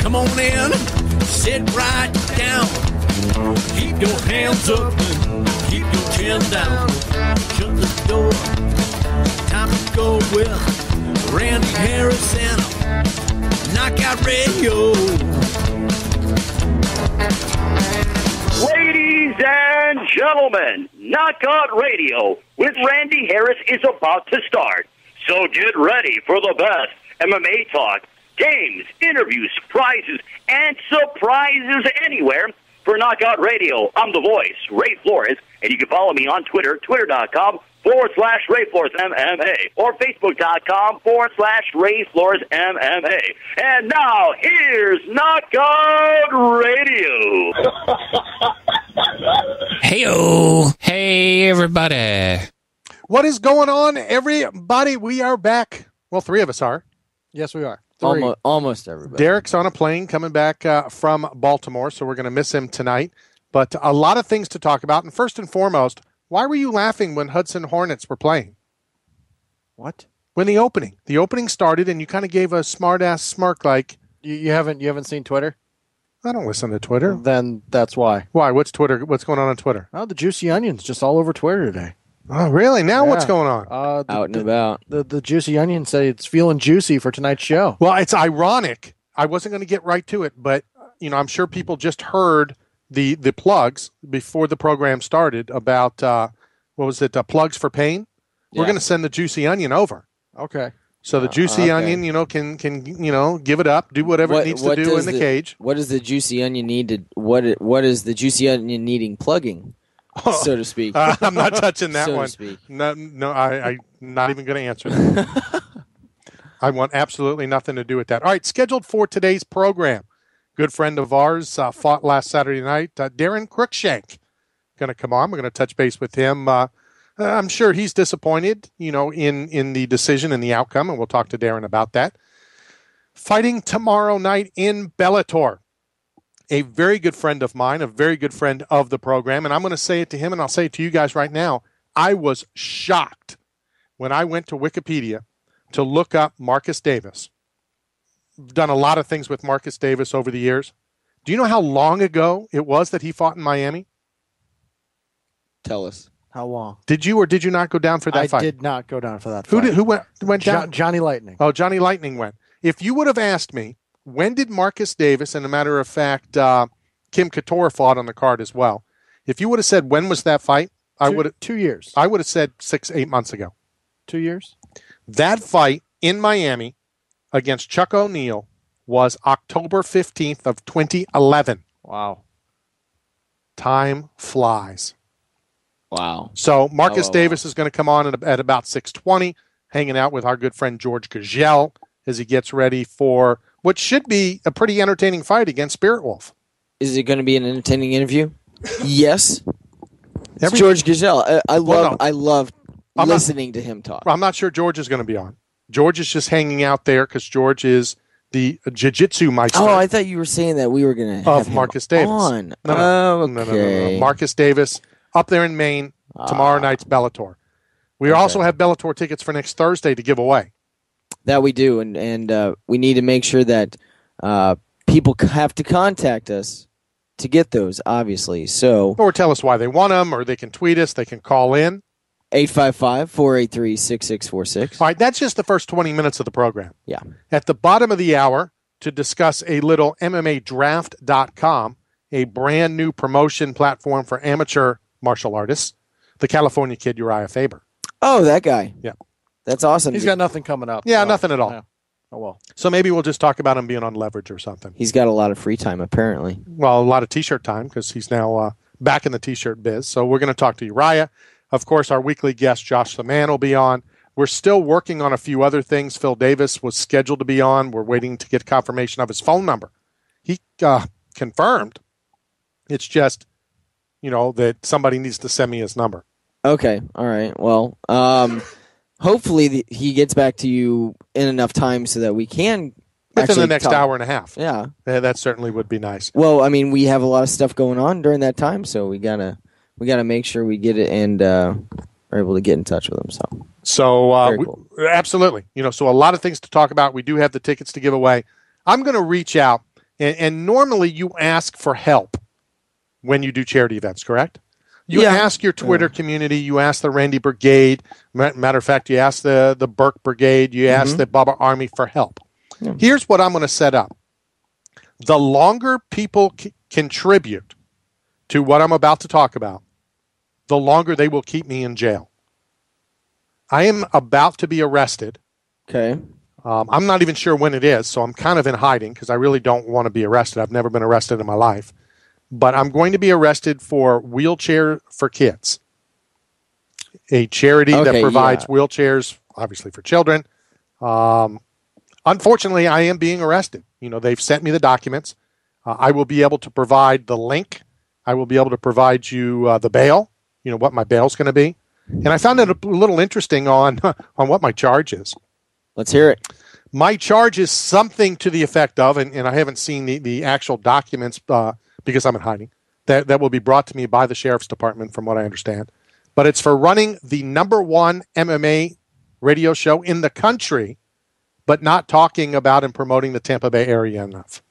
Come on in, sit right down. Keep your hands up and keep your chin down. Shut the door. Time to go with Randy Harris and Knockout Radio. Ladies and gentlemen, Knockout Radio with Randy Harris is about to start. So get ready for the best MMA talk, games, interviews, prizes, and surprises anywhere for Knockout Radio. I'm the voice, Ray Flores, and you can follow me on Twitter, twitter.com/Ray Flores MMA, or facebook.com/Ray Flores MMA. And now, here's Knockout Radio. Hey-o. Hey, everybody. What is going on, everybody? We are back. Well, three of us are. Yes, we are. Almost everybody. Derek's on a plane coming back from Baltimore, so we're going to miss him tonight. But a lot of things to talk about. And first and foremost, why were you laughing when Hudson Hornets were playing? What? When the opening started, and you kind of gave a smart-ass smirk like... You haven't seen Twitter? I don't listen to Twitter. Then that's why. Why? What's Twitter? What's going on Twitter? Oh, the Juicy Onion's just all over Twitter today. Oh, really? Now what's going on? Out and about. The Juicy Onion say it's feeling juicy for tonight's show. Well, it's ironic. I wasn't going to get right to it, but I'm sure people just heard the plugs before the program started about Plugs for Pain. We're going to send the Juicy Onion over. Okay. So the Juicy Onion, can give it up, do whatever it needs to do in the cage. What does the Juicy Onion need to? What is the Juicy Onion needing plugging? So to speak. I'm not touching that so one. To speak. No, I'm not even going to answer that. I want absolutely nothing to do with that. All right, scheduled for today's program. Good friend of ours fought last Saturday night. Darren Cruikshank going to come on. We're going to touch base with him. I'm sure he's disappointed, in the decision and the outcome, and we'll talk to Darren about that. Fighting tomorrow night in Bellator. A very good friend of mine, a very good friend of the program, and I'm going to say it to him, and I'll say it to you guys right now. I was shocked when I went to Wikipedia to look up Marcus Davis. I've done a lot of things with Marcus Davis over the years. Do you know how long ago it was that he fought in Miami? Tell us. How long? Did you or did you not go down for that fight? I did not go down for that fight. Who went down? Johnny Lightning. Oh, Johnny Lightning went. If you would have asked me, when did Marcus Davis, and a matter of fact, Kim Couture fought on the card as well. If you would have said, when was that fight? I would have 2 years. I would have said 6-8 months ago. 2 years? That fight in Miami against Chuck O'Neal was October 15th of 2011. Wow. Time flies. Wow. So Marcus Davis is going to come on at about 6:20, hanging out with our good friend George Gagel as he gets ready for what should be a pretty entertaining fight against Spirit Wolf. Is it going to be an entertaining interview? Yes. It's George Gagel. I love listening to him talk. I'm not sure George is going to be on. George is just hanging out there because George is the jiu-jitsu maestro. Oh, I thought you were saying that we were going to have Marcus Davis on. No. Marcus Davis up there in Maine tomorrow night's Bellator. We also have Bellator tickets for next Thursday to give away. That we do, and we need to make sure that people have to contact us to get those, obviously. So, or tell us why they want them, or they can tweet us, they can call in. 855-483-6646. All right, that's just the first 20 minutes of the program. Yeah. At the bottom of the hour, to discuss a little MMAdraft.com, a brand new promotion platform for amateur martial artists, the California kid Uriah Faber. Oh, that guy. Yeah. That's awesome. He's got nothing coming up. Yeah, nothing at all. Yeah. Oh, well. So maybe we'll just talk about him being on Leverage or something. He's got a lot of free time, apparently. Well, a lot of T-shirt time because he's now back in the T-shirt biz. So we're going to talk to Uriah. Of course, our weekly guest, Josh the Man, will be on. We're still working on a few other things. Phil Davis was scheduled to be on. We're waiting to get confirmation of his phone number. He confirmed. It's just, that somebody needs to send me his number. Okay. All right. Well, hopefully he gets back to you in enough time so that we can within the next hour and a half. Yeah. That certainly would be nice. Well, I mean, we have a lot of stuff going on during that time, so we gotta make sure we get it and are able to get in touch with him. So So Very cool. absolutely, so a lot of things to talk about. We do have the tickets to give away. I'm going to reach out, and normally you ask for help when you do charity events, correct? You ask your Twitter community. You ask the Randy Brigade. Matter of fact, you ask the Burke Brigade. You ask the Bubba Army for help. Yeah. Here's what I'm going to set up. The longer people contribute to what I'm about to talk about, the longer they will keep me in jail. I am about to be arrested. Okay. I'm not even sure when it is, so I'm kind of in hiding because I really don't want to be arrested. I've never been arrested in my life. But I'm going to be arrested for Wheelchair for Kids, a charity that provides wheelchairs, obviously, for children. Unfortunately, I am being arrested. They've sent me the documents. I will be able to provide the link. I will be able to provide you the bail, what my bail's going to be. And I found it a little interesting on what my charge is. Let's hear it. My charge is something to the effect of, and I haven't seen the actual documents because I'm in hiding, that will be brought to me by the Sheriff's Department from what I understand. But it's for running the #1 MMA radio show in the country, but not talking about and promoting the Tampa Bay area enough.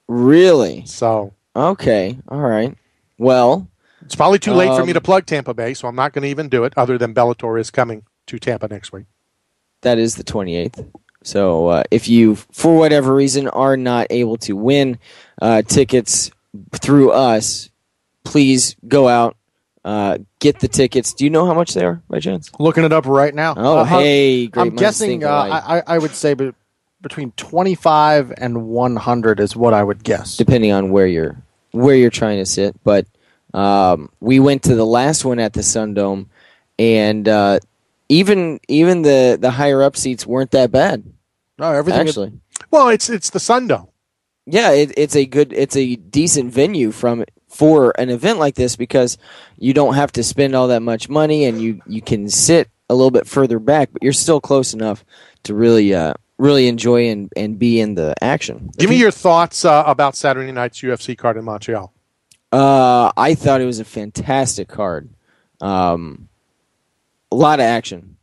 Really? So. Okay. All right. Well. It's probably too late for me to plug Tampa Bay, so I'm not going to even do it, other than Bellator is coming to Tampa next week. That is the 28th. So if you, for whatever reason, are not able to win tickets through us, please go out, get the tickets. Do you know how much they are, by chance? Looking it up right now. Oh, hey, great. I'm guessing. I would say between 25 and 100 is what I would guess, depending on where you're trying to sit. But we went to the last one at the Sundome, and even the higher up seats weren't that bad. No, everything actually. Well, it's the Sundome. Yeah, it's a decent venue for an event like this because you don't have to spend all that much money and you can sit a little bit further back, but you're still close enough to really enjoy and be in the action. Give me your thoughts about Saturday night's UFC card in Montreal. I thought it was a fantastic card. A lot of action.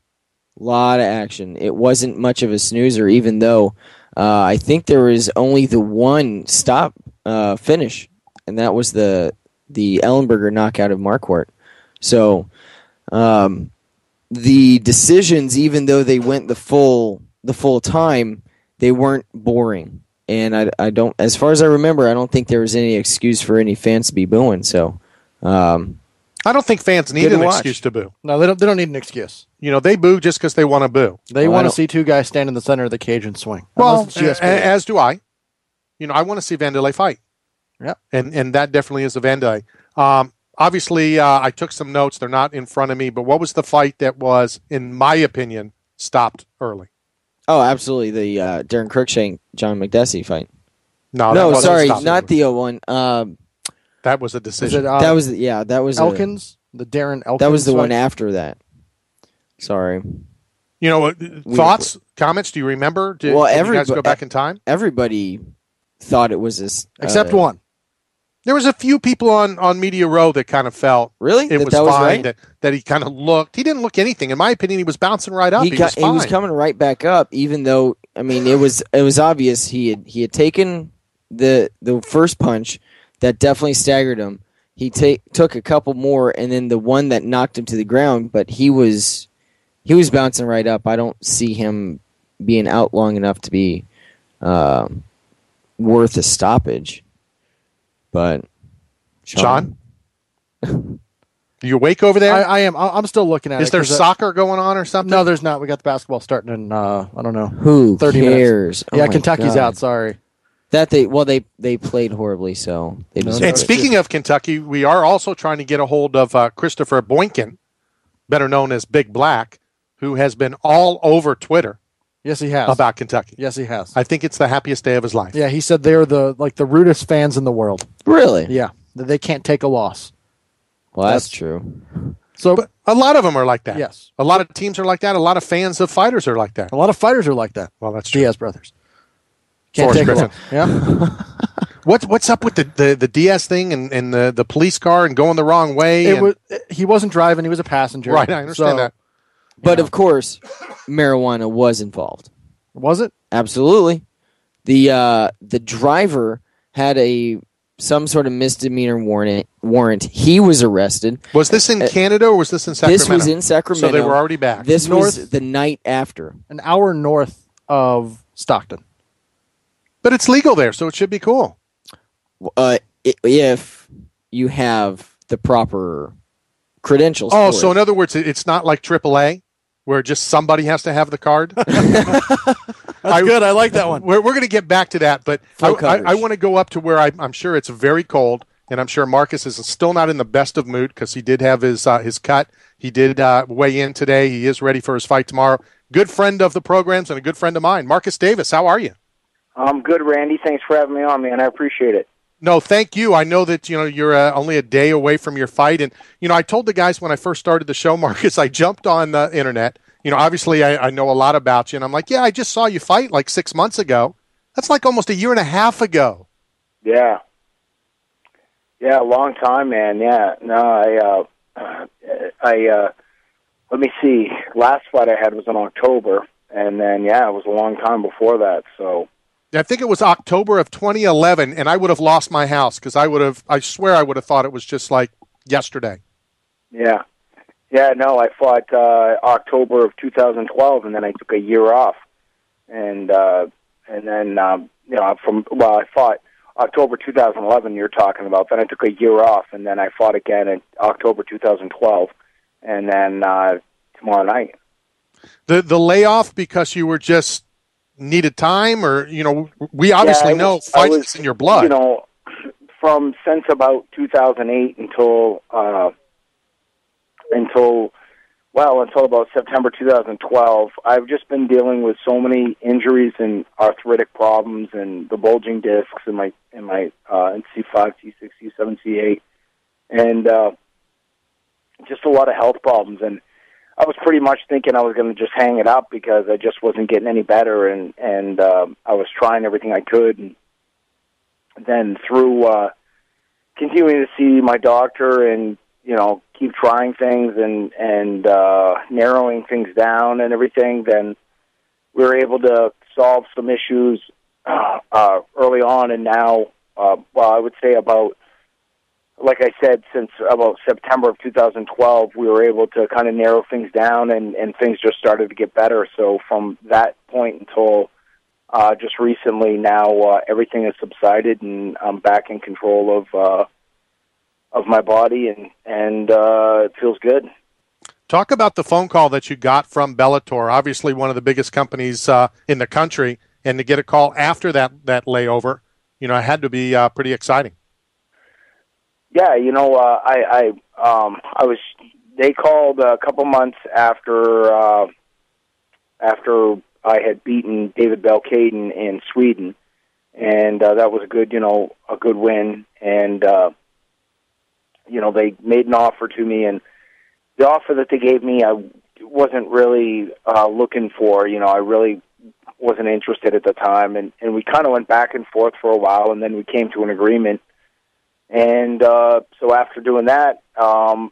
It wasn't much of a snoozer, even though I think there was only the one stop finish, and that was the Ellenberger knockout of Marquardt. So the decisions, even though they went the full time, they weren't boring. And I don't, as far as I remember, I don't think there was any excuse for any fans to be booing. So I don't think fans need an excuse to boo. No, they don't need an excuse. They boo just because they want to boo. They want to see two guys stand in the center of the cage and swing. Well, as do I. I want to see Vanderlei fight. Yeah. And that definitely is a Vanderlei. Obviously, I took some notes. They're not in front of me. But what was the fight that was, in my opinion, stopped early? Oh, absolutely. The Darren Cruikshank, John McDessie fight. No, sorry, not the one. That was a decision. That was Elkins, the Darren Elkins. That was the fight? one after that. Sorry. Thoughts, comments? Do you remember? Did you guys go back in time? Everybody thought it was this, except one. There was a few people on Media Row that kind of felt really it was fine. Right? That he kind of looked. He didn't look anything. In my opinion, he was bouncing right up. He was coming right back up. Even though it was obvious he had taken the first punch that definitely staggered him. He took a couple more, and then the one that knocked him to the ground. But he was bouncing right up. I don't see him being out long enough to be worth a stoppage. But Sean, you awake over there? I am. I'm still looking at it. Is there soccer going on or something? No, there's not. We got the basketball starting in I don't know. Who 30 cares? minutes. Yeah, Kentucky's out. Sorry. That they played horribly, so they deserve it. And speaking of Kentucky, we are also trying to get a hold of Christopher Boykin, better known as Big Black, who has been all over Twitter. Yes, he has. About Kentucky. Yes, he has. I think it's the happiest day of his life. Yeah, he said they're the rudest fans in the world. Really? Yeah, they can't take a loss. Well, that's true. So, but a lot of them are like that. Yes. A lot of teams are like that. A lot of fans of fighters are like that. A lot of fighters are like that. Well, that's true. Diaz brothers. Can't take a loss. Yeah. What's up with the Diaz thing and the police car and going the wrong way? He wasn't driving. He was a passenger. Right, I understand that. But of course, marijuana was involved. Was it? Absolutely. The driver had some sort of misdemeanor warrant. He was arrested. Was this in Canada or was this in Sacramento? This was in Sacramento. So they were already back. This was the night after. An hour north of Stockton. But it's legal there, so it should be cool. If you have the proper credentials. Oh, so in other words, it's not like AAA, where just somebody has to have the card? That's good. I like that one. We're going to get back to that, but I want to go up to where I'm sure it's very cold, and I'm sure Marcus is still not in the best of mood because he did have his cut. He did weigh in today. He is ready for his fight tomorrow. Good friend of the programs and a good friend of mine. Marcus Davis, how are you? I'm good, Randy. Thanks for having me on, man. I appreciate it. No, thank you. I know that you're only a day away from your fight, and I told the guys when I first started the show, Marcus, I jumped on the internet. Obviously I know a lot about you, and I'm like, yeah, I just saw you fight like 6 months ago. That's like almost a year and a half ago. Yeah, a long time, man. Yeah, no, I let me see. Last fight I had was in October, and then it was a long time before that. So. I think it was October of 2011, and I would have lost my house because I swear I would have thought it was just like yesterday. Yeah. Yeah, no, I fought October of 2012, and then I took a year off. And then, I fought October 2011, you're talking about. Then I took a year off, and then I fought again in October 2012, and then tomorrow night. The layoff because you were just needed time, or we obviously know fighting's in your blood. From since about 2008 until about September 2012, I've just been dealing with so many injuries and arthritic problems and the bulging discs in my C5, C6, C7, C8, and just a lot of health problems. And I was pretty much thinking I was going to just hang it up because I just wasn't getting any better, and I was trying everything I could. And then through continuing to see my doctor and keep trying things and narrowing things down and everything, then we were able to solve some issues early on. And now, I would say about, like I said, since about September of 2012, we were able to kind of narrow things down, and things just started to get better. So from that point until just recently, now everything has subsided, and I'm back in control of my body, and it feels good. Talk about the phone call that you got from Bellator, obviously one of the biggest companies in the country, and to get a call after that layover, it had to be pretty exciting. Yeah, I was. They called a couple months after I had beaten David Belkaden in Sweden, and that was a good win. And they made an offer to me, and the offer that they gave me, I wasn't really looking for. I really wasn't interested at the time, and we kind of went back and forth for a while, and then we came to an agreement. And so after doing that, I've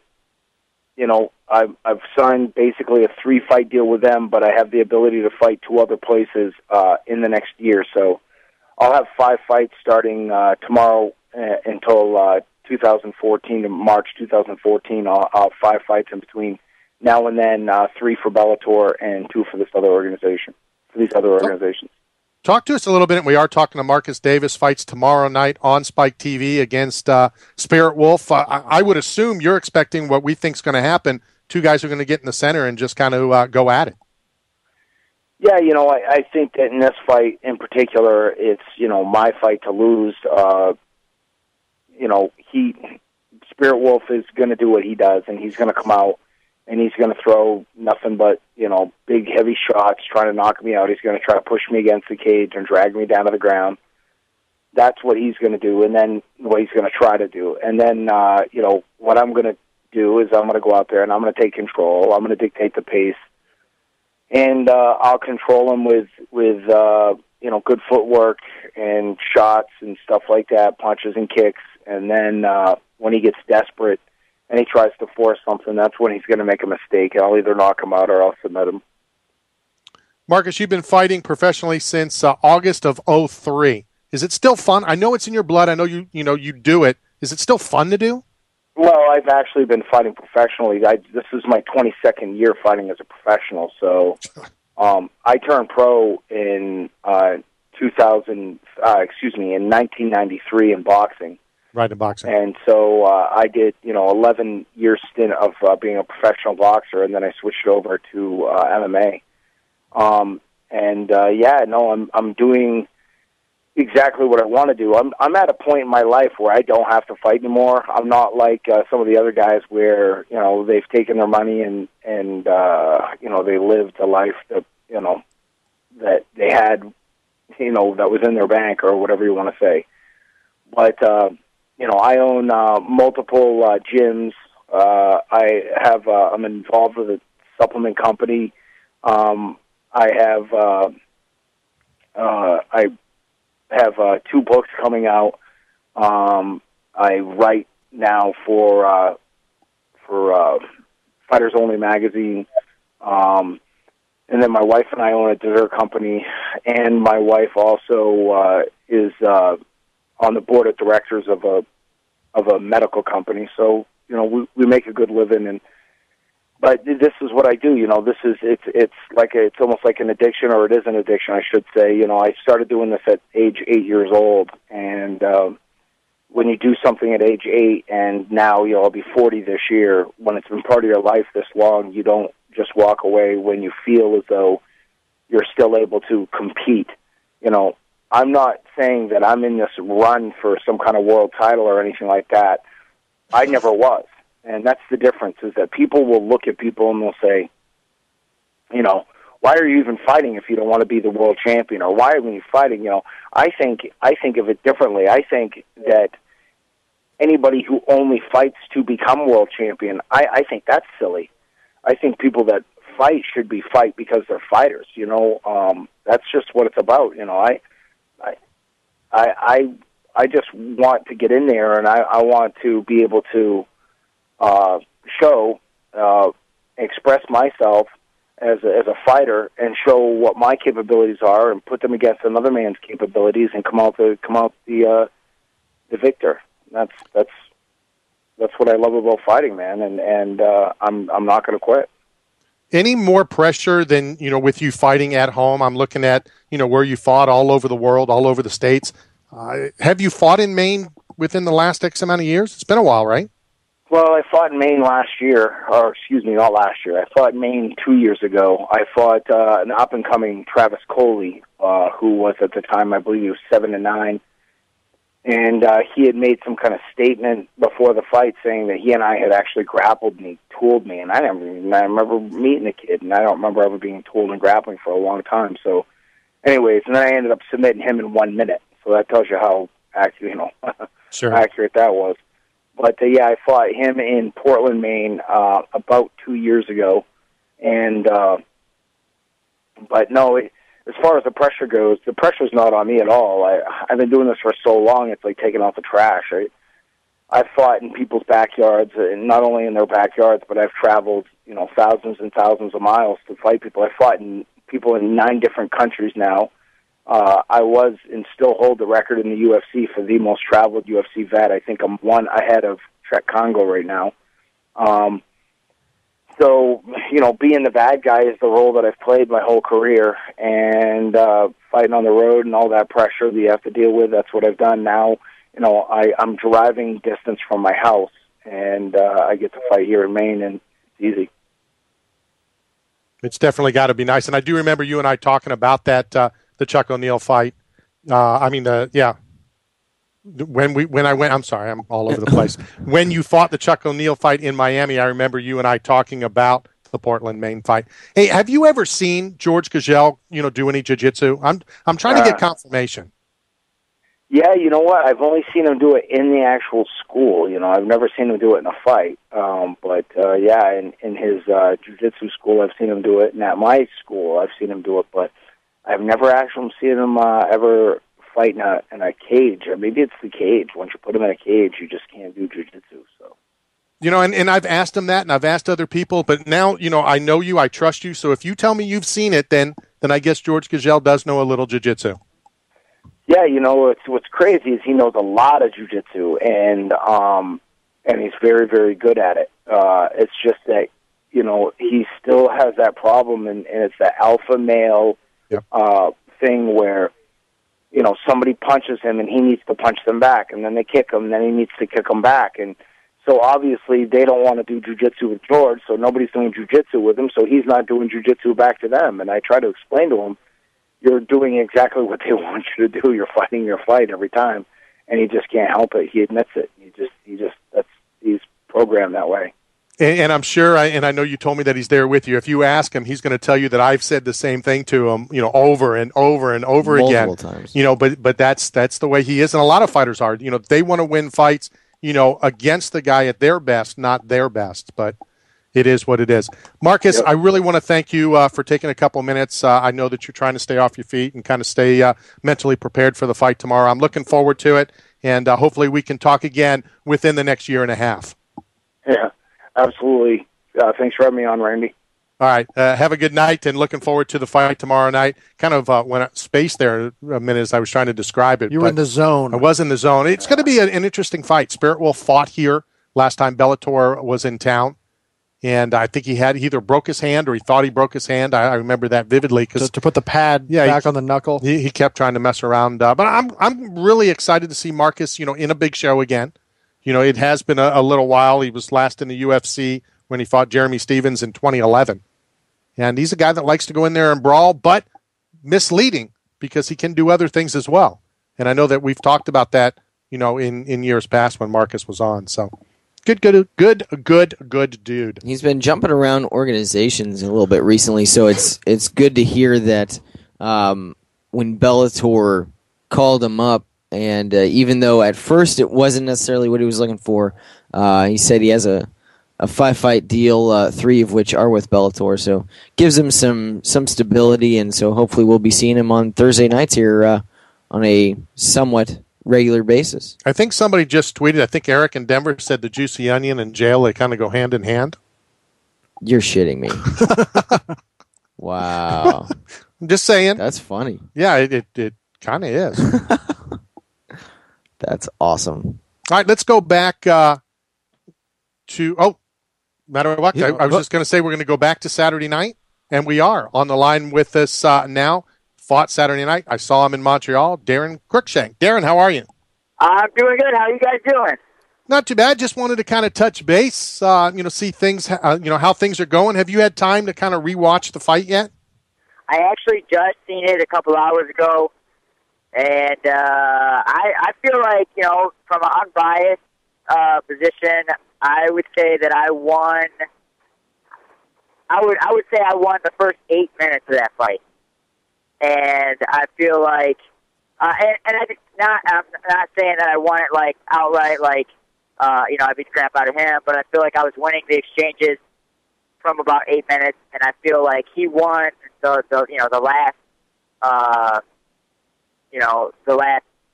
signed basically a 3-fight deal with them, but I have the ability to fight 2 other places in the next year. So I'll have 5 fights starting tomorrow until 2014, in March 2014. I'll have 5 fights in between now and then, 3 for Bellator and 2 for these other organizations. Talk to us a little bit, and we are talking to Marcus Davis. Fights tomorrow night on Spike TV against Spirit Wolf. I would assume you're expecting what we think is going to happen. 2 guys are going to get in the center and just kind of go at it. Yeah, I think that in this fight in particular, it's, my fight to lose. Spirit Wolf is going to do what he does, and he's going to come out, and he's going to throw nothing but, big, heavy shots, trying to knock me out. He's going to try to push me against the cage and drag me down to the ground. That's what he's going to do, and then what he's going to try to do. And then, what I'm going to do is I'm going to go out there, and I'm going to take control. I'm going to dictate the pace. And I'll control him with good footwork and shots and stuff like that, punches and kicks. And then when he gets desperate, and he tries to force something, that's when he's going to make a mistake. I'll either knock him out or I'll submit him. Marcus, you've been fighting professionally since August of '03. Is it still fun? I know it's in your blood. I know you do it. Is it still fun to do? Well, I've actually been fighting professionally. This is my 22nd year fighting as a professional. So I turned pro in 1993 in boxing. Right, in boxing. And so I did, 11-year stint of being a professional boxer, and then I switched over to MMA. I'm doing exactly what I want to do. I'm at a point in my life where I don't have to fight anymore. I'm not like some of the other guys where they've taken their money and they lived a life that that they had that was in their bank or whatever you want to say. But I own multiple gyms. I'm involved with a supplement company. I have 2 books coming out. I write now for Fighters Only magazine. And then my wife and I own a dessert company, and my wife also is on the board of directors of a medical company. So we make a good living, but this is what I do. It's almost like an addiction, or it is an addiction, I should say. I started doing this at age 8 years old, and when you do something at age 8, and now I'll be 40 this year. When it's been part of your life this long, you don't just walk away when you feel as though you're still able to compete. I'm not saying that I'm in this run for some kind of world title or anything like that. I never was. And that's the difference, is that people will look at people and they'll say, why are you even fighting if you don't want to be the world champion? Or why are you fighting? I think of it differently. I think that anybody who only fights to become world champion, I think that's silly. I think people that fight should be fight because they're fighters. That's just what it's about. I just want to get in there, and I want to be able to express myself as a fighter and show what my capabilities are, and put them against another man's capabilities, and come out the victor. That's what I love about fighting, man, and I'm not going to quit. Any more pressure than with you fighting at home? I'm looking at where you fought all over the world, all over the states. Have you fought in Maine within the last X amount of years? It's been a while, right? Well, I fought in Maine last year, or excuse me, not last year. I fought in Maine 2 years ago. I fought an up-and-coming Travis Coley, who was at the time, I believe he was 7-9. And he had made some kind of statement before the fight saying that he and I had actually grappled, and he tooled me. And I remember meeting the kid, and I don't remember ever being tooled and grappling for a long time. So anyways, and then I ended up submitting him in 1 minute. So that tells you how accurate, Sure. accurate that was. But I fought him in Portland, Maine, about 2 years ago. And but no, as far as the pressure goes, the pressure's not on me at all. I've been doing this for so long; it's like taking out the trash. I've fought in people's backyards, and not only in their backyards, but I've traveled, thousands and thousands of miles to fight people. I fought people in 9 different countries now. I was and still hold the record in the UFC for the most traveled UFC vet. I think I'm one ahead of Trek Congo right now. So, being the bad guy is the role that I've played my whole career, and fighting on the road and all that pressure that you have to deal with, that's what I've done now. I'm driving distance from my house, and I get to fight here in Maine, and it's easy. It's definitely got to be nice. And I do remember you and I talking about that, the Chuck O'Neil fight. When I went, I'm sorry, I'm all over the place. When you fought the Chuck O'Neil fight in Miami, I remember you and I talking about the Portland, Maine fight. Hey, have you ever seen George Gagel, do any jiu-jitsu? I'm trying to get confirmation. Yeah, you know what? I've only seen him do it in the actual school. I've never seen him do it in a fight. In his jiu-jitsu school, I've seen him do it. And at my school, I've seen him do it. But I've never actually seen him ever fight in a cage. Or maybe it's the cage. Once you put him in a cage, you just can't do jiu-jitsu. So And I've asked him that, and I've asked other people, but now, I know you, I trust you. So if you tell me you've seen it, then I guess George Gagel does know a little jiu-jitsu. Yeah, what's crazy is he knows a lot of jiu-jitsu, and he's very, very good at it. It's just that, he still has that problem, and it's the alpha male thing where, somebody punches him and he needs to punch them back, and then they kick him, and then he needs to kick them back. And so obviously they don't want to do jiu-jitsu with George, so nobody's doing jiu-jitsu with him, so he's not doing jiu-jitsu back to them. And I try to explain to him, you're doing exactly what they want you to do. You're fighting your fight every time, and he just can't help it. He admits it. He's programmed that way. And I'm sure, and I know you told me that he's there with you. If you ask him, he's going to tell you that I've said the same thing to him, over and over and over Multiple again. times. But that's the way he is, and a lot of fighters are. They want to win fights, against the guy at their best, not their best. But it is what it is. Marcus, Yep. I really want to thank you for taking a couple minutes. I know that you're trying to stay off your feet and kind of stay mentally prepared for the fight tomorrow. I'm looking forward to it, and hopefully we can talk again within the next year and a half. Yeah, absolutely. Thanks for having me on, Randy. All right. Have a good night, and looking forward to the fight tomorrow night. Kind of went out space there a minute as I was trying to describe it. You were in the zone. I was in the zone. It's going to be an interesting fight. Spirit Wolf fought here last time Bellator was in town, and I think he either broke his hand or he thought he broke his hand. I remember that vividly because to put the pad back on the knuckle. He kept trying to mess around. But I'm really excited to see Marcus, in a big show again. It has been a little while. He was last in the UFC when he fought Jeremy Stevens in 2011. And he's a guy that likes to go in there and brawl, but misleading because he can do other things as well. And I know that we've talked about that, in years past when Marcus was on. So good dude. He's been jumping around organizations a little bit recently, so it's good to hear that when Bellator called him up, and even though at first it wasn't necessarily what he was looking for, he said he has a 5-fight deal, 3 of which are with Bellator, so gives him some stability, and so hopefully we'll be seeing him on Thursday nights here on a somewhat regular basis. I think somebody just tweeted, I think Eric in Denver said the Juicy Onion and jail, they kind of go hand in hand. You're shitting me. Wow. I'm just saying. That's funny. Yeah, it kind of is. That's awesome. All right, let's go back to matter of fact, I was just going to say we're going to go back to Saturday night, and we are on the line with us now. Fought Saturday night. I saw him in Montreal. Darren Cruikshank. Darren, how are you? I'm doing good. How are you guys doing? Not too bad. Just wanted to kind of touch base, see things, how things are going. Have you had time to kind of rewatch the fight yet? I actually just seen it a couple hours ago, and I feel like, from an unbiased position, I would say that I won. I would say I won the first 8 minutes of that fight, and I feel like, I'm not saying that I won it like outright, like I beat the crap out of him, but I feel like I was winning the exchanges from about 8 minutes, and I feel like he won the last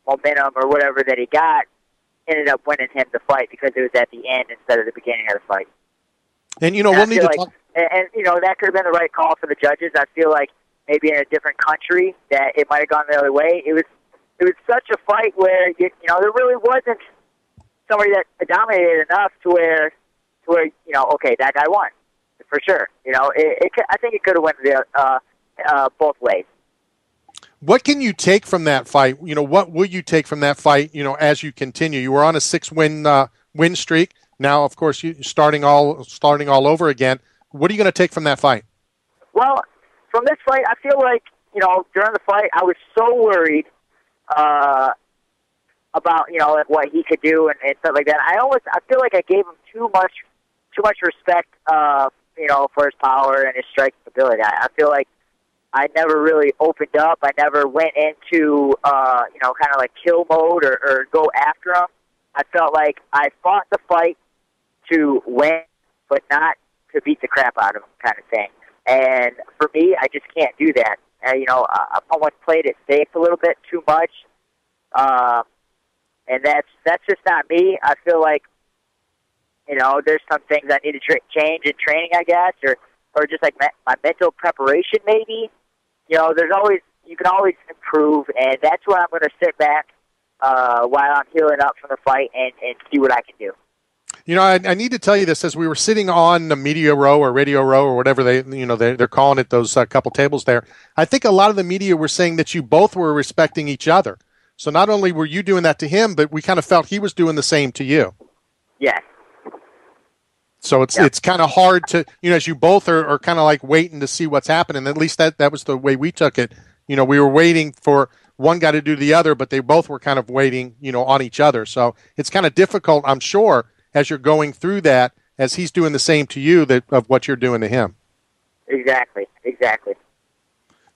momentum or whatever that he got. Ended up winning him the fight because it was at the end instead of the beginning of the fight. And we'll need to talk. And that could have been the right call for the judges. I feel like maybe in a different country that it might have gone the other way. It was such a fight where there really wasn't somebody that dominated enough to where okay, that guy won for sure. I think it could have went both ways. What can you take from that fight? What will you take from that fight, as you continue? You were on a 6-win streak. Now, of course, you're starting all over again. What are you going to take from that fight? Well, from this fight, I feel like, during the fight, I was so worried about, like what he could do and stuff like that. I feel like I gave him too much respect, for his power and his striking ability. I feel like I never really opened up. I never went into, kind of like kill mode or go after him. I felt like I fought the fight to win, but not to beat the crap out of him kind of thing. And for me, I just can't do that. I almost played it safe a little bit too much. And that's just not me. I feel like there's some things I need to change in training, I guess, or just like my mental preparation, maybe. You can always improve, and that's where I'm going to sit back while I'm healing up from the fight and see what I can do. I need to tell you this as we were sitting on the media row or radio row or whatever they're calling it, those couple tables there. I think a lot of the media were saying that you both were respecting each other. So not only were you doing that to him, but we kind of felt he was doing the same to you. Yes. So it's kind of hard to, as you both are kind of like waiting to see what's happening. At least that was the way we took it. We were waiting for one guy to do the other, but they both were kind of waiting, on each other. So it's kind of difficult, I'm sure, as you're going through that, as he's doing the same to you of what you're doing to him. Exactly.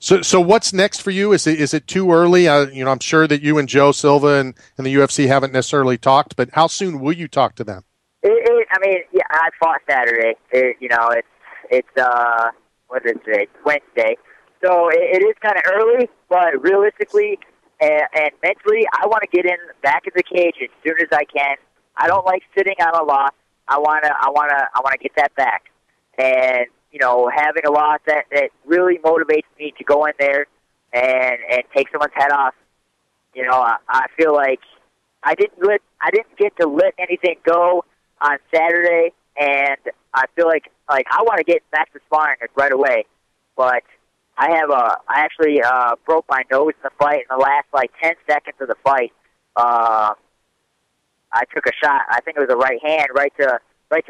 So what's next for you? Is it too early? I'm sure that you and Joe Silva and the UFC haven't necessarily talked, but how soon will you talk to them? I fought Saturday. It's what is it today? It's Wednesday. So it is kind of early, but realistically and mentally, I want to get back in the cage as soon as I can. I don't like sitting on a loss. I wanna get that back, and having a loss that really motivates me to go in there and take someone's head off. I feel like I didn't get to let anything go on Saturday, and I feel like I want to get back to sparring right away, but I actually broke my nose in the fight in the last 10 seconds of the fight. I took a shot. I think it was a right hand right to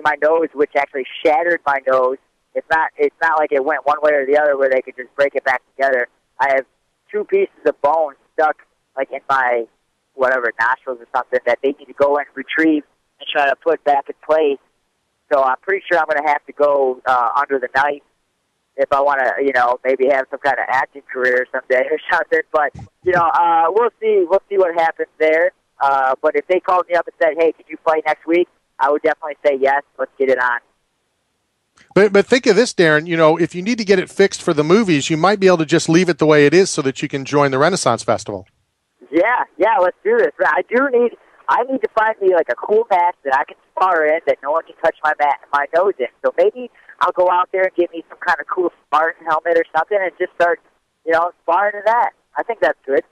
my nose, which actually shattered my nose. It's not like it went one way or the other where they could just break it back together. I have 2 pieces of bone stuck in my nostrils or something that they need to go and retrieve and try to put back in place. So I'm pretty sure I'm going to have to go under the knife if I want to, maybe have some kind of acting career someday or something. But we'll see. We'll see what happens there. But if they called me up and said, "Hey, can you fight next week?" I would definitely say yes. Let's get it on. But think of this, Darren. If you need to get it fixed for the movies, you might be able to just leave it the way it is so that you can join the Renaissance Festival. Yeah, let's do this. I need to find me a cool match that I can spar in that no one can touch my nose in. So maybe I'll go out there and get me some kind of cool Spartan helmet or something and just start, sparring in that. I think that's good.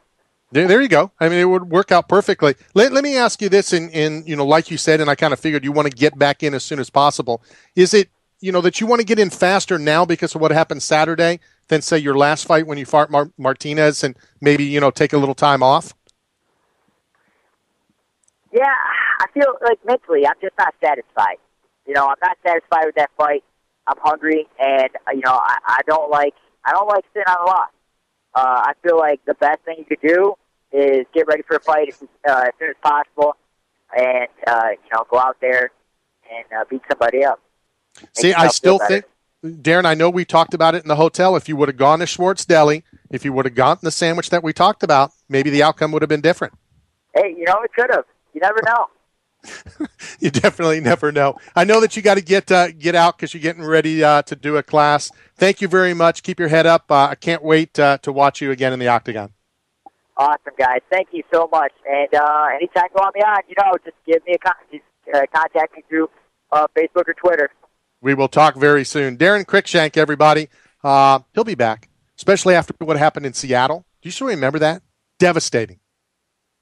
There you go. It would work out perfectly. Let me ask you this, in like you said, and I kind of figured you want to get back in as soon as possible. Is it, that you want to get in faster now because of what happened Saturday than, say, your last fight when you fought Martinez and maybe, take a little time off? Yeah, I feel like mentally I'm just not satisfied. I'm not satisfied with that fight. I'm hungry, and, I don't like sitting on a loss. I feel like the best thing you could do is get ready for a fight as soon as possible and, go out there and beat somebody up. See, I still think, Darren, I know we talked about it in the hotel. If you would have gone to Schwartz Deli, if you would have gotten the sandwich that we talked about, maybe the outcome would have been different. Hey, it could have. You never know. You definitely never know. I know that you got to get out because you're getting ready to do a class. Thank you very much. Keep your head up. I can't wait to watch you again in the octagon. Awesome, guys. Thank you so much. And anytime you want me on, just give me contact me through Facebook or Twitter. We will talk very soon. Darren Cruikshank, everybody. He'll be back, especially after what happened in Seattle. Do you still remember that? Devastating.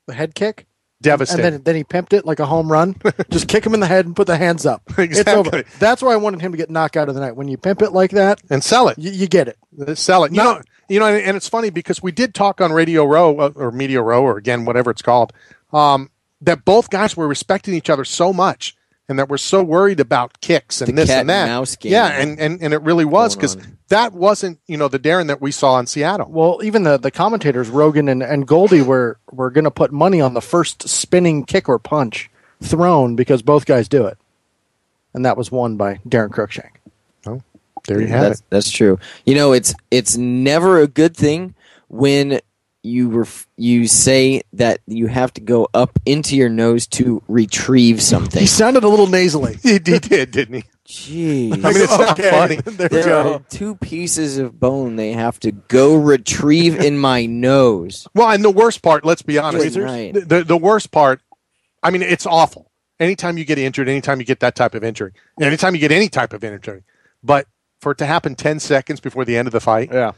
The head kick? Devastating. And then he pimped it like a home run. Just kick him in the head and put the hands up. Exactly. It's over. That's why I wanted him to get knocked out of the night. When you pimp it like that and sell it, you get it. Sell it. And it's funny because we did talk on Radio Row or Media Row or again whatever it's called. That both guys were respecting each other so much, and that we're so worried about kicks and this and that. Mouse game yeah, and it really was because that wasn't the Darren that we saw in Seattle. Well, even the commentators, Rogan and Goldie, were going to put money on the first spinning kick or punch thrown because both guys do it, and that was won by Darren Cruikshank. Oh, there you have it. That's true. It's never a good thing when you say that you have to go up into your nose to retrieve something. He sounded a little nasally. He did, didn't he? Jeez. It's not funny. There are 2 pieces of bone they have to go retrieve in my nose. Well, and the worst part, let's be honest, Right. the worst part, it's awful. anytime you get injured, anytime you get that type of injury, anytime you get any type of injury, but for it to happen 10 seconds before the end of the fight, rough.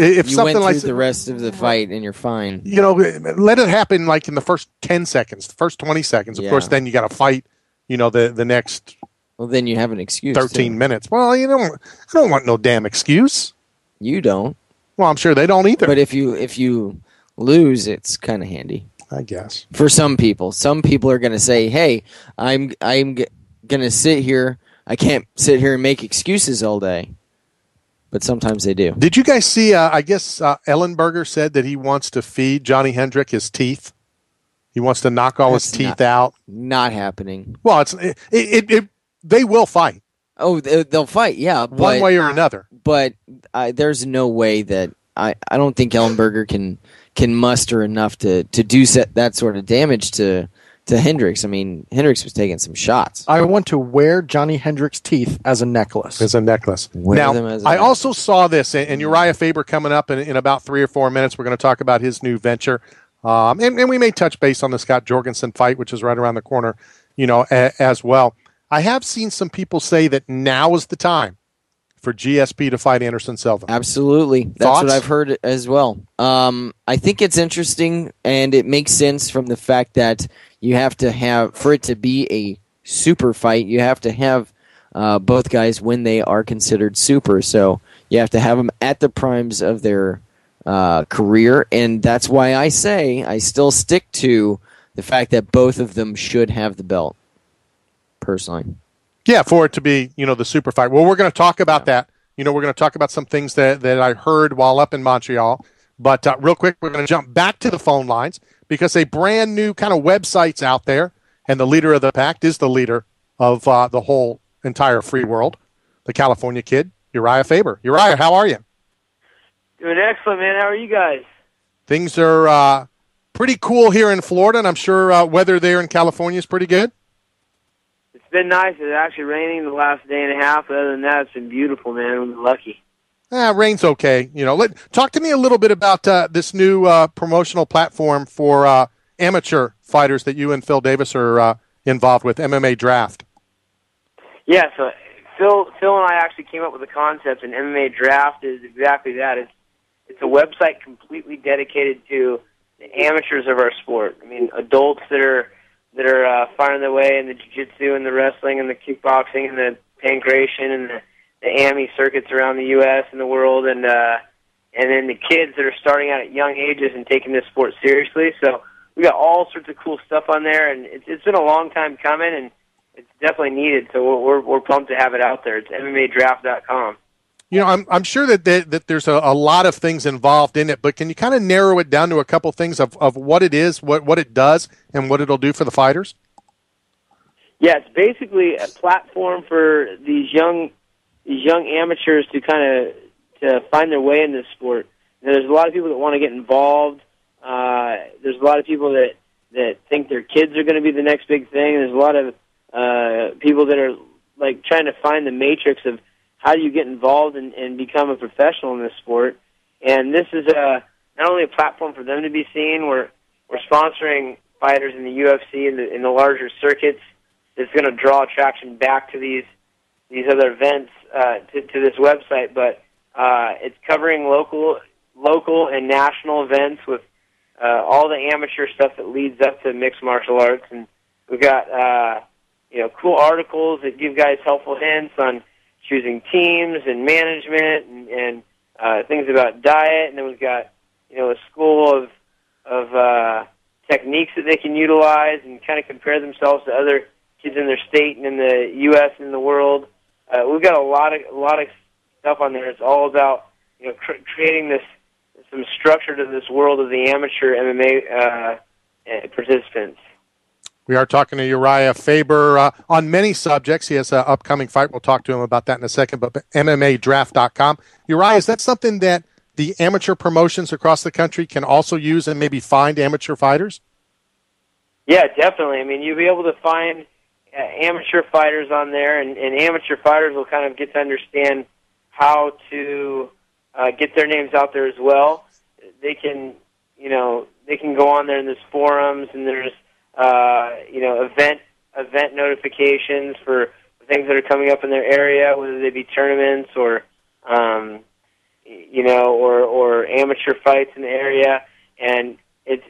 if You something went like through the rest of the fight and you're fine. let it happen like in the first 10 seconds, the first 20 seconds. Of course, then you got to fight, the next Well, then you have an excuse. 13 too. minutes. Well, I don't want no damn excuse. You don't. Well, I'm sure they don't either. But if you lose, it's kind of handy. I guess. For some people. Some people are going to say, hey, I'm going to sit here. I can't sit here and make excuses all day. But sometimes they do. Did you guys see, I guess Ellenberger said that he wants to feed Johnny Hendrick his teeth. He wants to knock all his teeth out. Not happening. Well, they will fight. Oh, they'll fight, yeah. One way or another. But there's no way that I don't think Ellenberger can muster enough to do that sort of damage to Hendricks. I mean, Hendricks was taking some shots. I want to wear Johnny Hendricks' teeth as a necklace. I also saw this, and Uriah Faber coming up in about 3 or 4 minutes. We're going to talk about his new venture. And we may touch base on the Scott Jorgensen fight, which is right around the corner, as well. I have seen some people say that now is the time for GSP to fight Anderson Silva. Absolutely. That's Thoughts? what I've heard as well. I think it's interesting, and it makes sense from the fact that you have to have, for it to be a super fight, you have to have both guys when they are considered super. So you have to have them at the primes of their career, and that's why I still stick to the fact that both of them should have the belt, personally. Yeah, for it to be, the super fight. Well, we're going to talk about that. We're going to talk about some things that I heard while up in Montreal. But real quick, we're going to jump back to the phone lines because a brand new kind of website's out there, and the leader of the pack is the leader of the whole entire free world, the California kid, Uriah Faber. Uriah, how are you? Doing excellent, man. How are you guys? Things are pretty cool here in Florida, and I'm sure weather there in California is pretty good. It's been nice. It's actually raining the last day and a half. But other than that, it's been beautiful, man. We've been lucky. Rain's okay. Talk to me a little bit about this new promotional platform for amateur fighters that you and Phil Davis are involved with, MMA Draft. Yeah, so Phil and I actually came up with the concept, and MMA Draft is exactly that. It's a website completely dedicated to the amateurs of our sport. I mean, adults that are finding their way in the jiu-jitsu and the wrestling and the kickboxing and the pancration and the AMI circuits around the U.S. and the world, and then the kids that are starting out at young ages and taking this sport seriously. So we got all sorts of cool stuff on there, and it's been a long time coming, and it's definitely needed. So we're pumped to have it out there. It's MMADraft.com. I'm sure that there's a lot of things involved in it, but can you kind of narrow it down to a couple things of what it is, what it does, and what it'll do for the fighters? Yeah, it's basically a platform for these young amateurs to to find their way in this sport. There's a lot of people that want to get involved. There's a lot of people that think their kids are going to be the next big thing. There's a lot of people that are like trying to find the matrix of how do you get involved and become a professional in this sport. And this is not only a platform for them to be seen. We're sponsoring fighters in the UFC and in the larger circuits. It's going to draw attraction back to these other events to this website, but it's covering local and national events with all the amateur stuff that leads up to mixed martial arts. And we've got cool articles that give guys helpful hints on choosing teams and management and things about diet. And then we've got a school of techniques that they can utilize and kind of compare themselves to other kids in their state and in the U.S. and in the world. We've got a lot of stuff on there. It's all about creating some structure to this world of the amateur MMA participants. We are talking to Uriah Faber on many subjects. He has an upcoming fight. We'll talk to him about that in a second. But MMADraft.com. Uriah, is that something that the amateur promotions across the country can also use and maybe find amateur fighters? Yeah, definitely. I mean, you'll be able to find amateur fighters on there, and amateur fighters will kind of get to understand how to get their names out there as well. They can go on there, and there's forums, and there's event event notifications for things that are coming up in their area, whether they be tournaments or or amateur fights in the area, and it's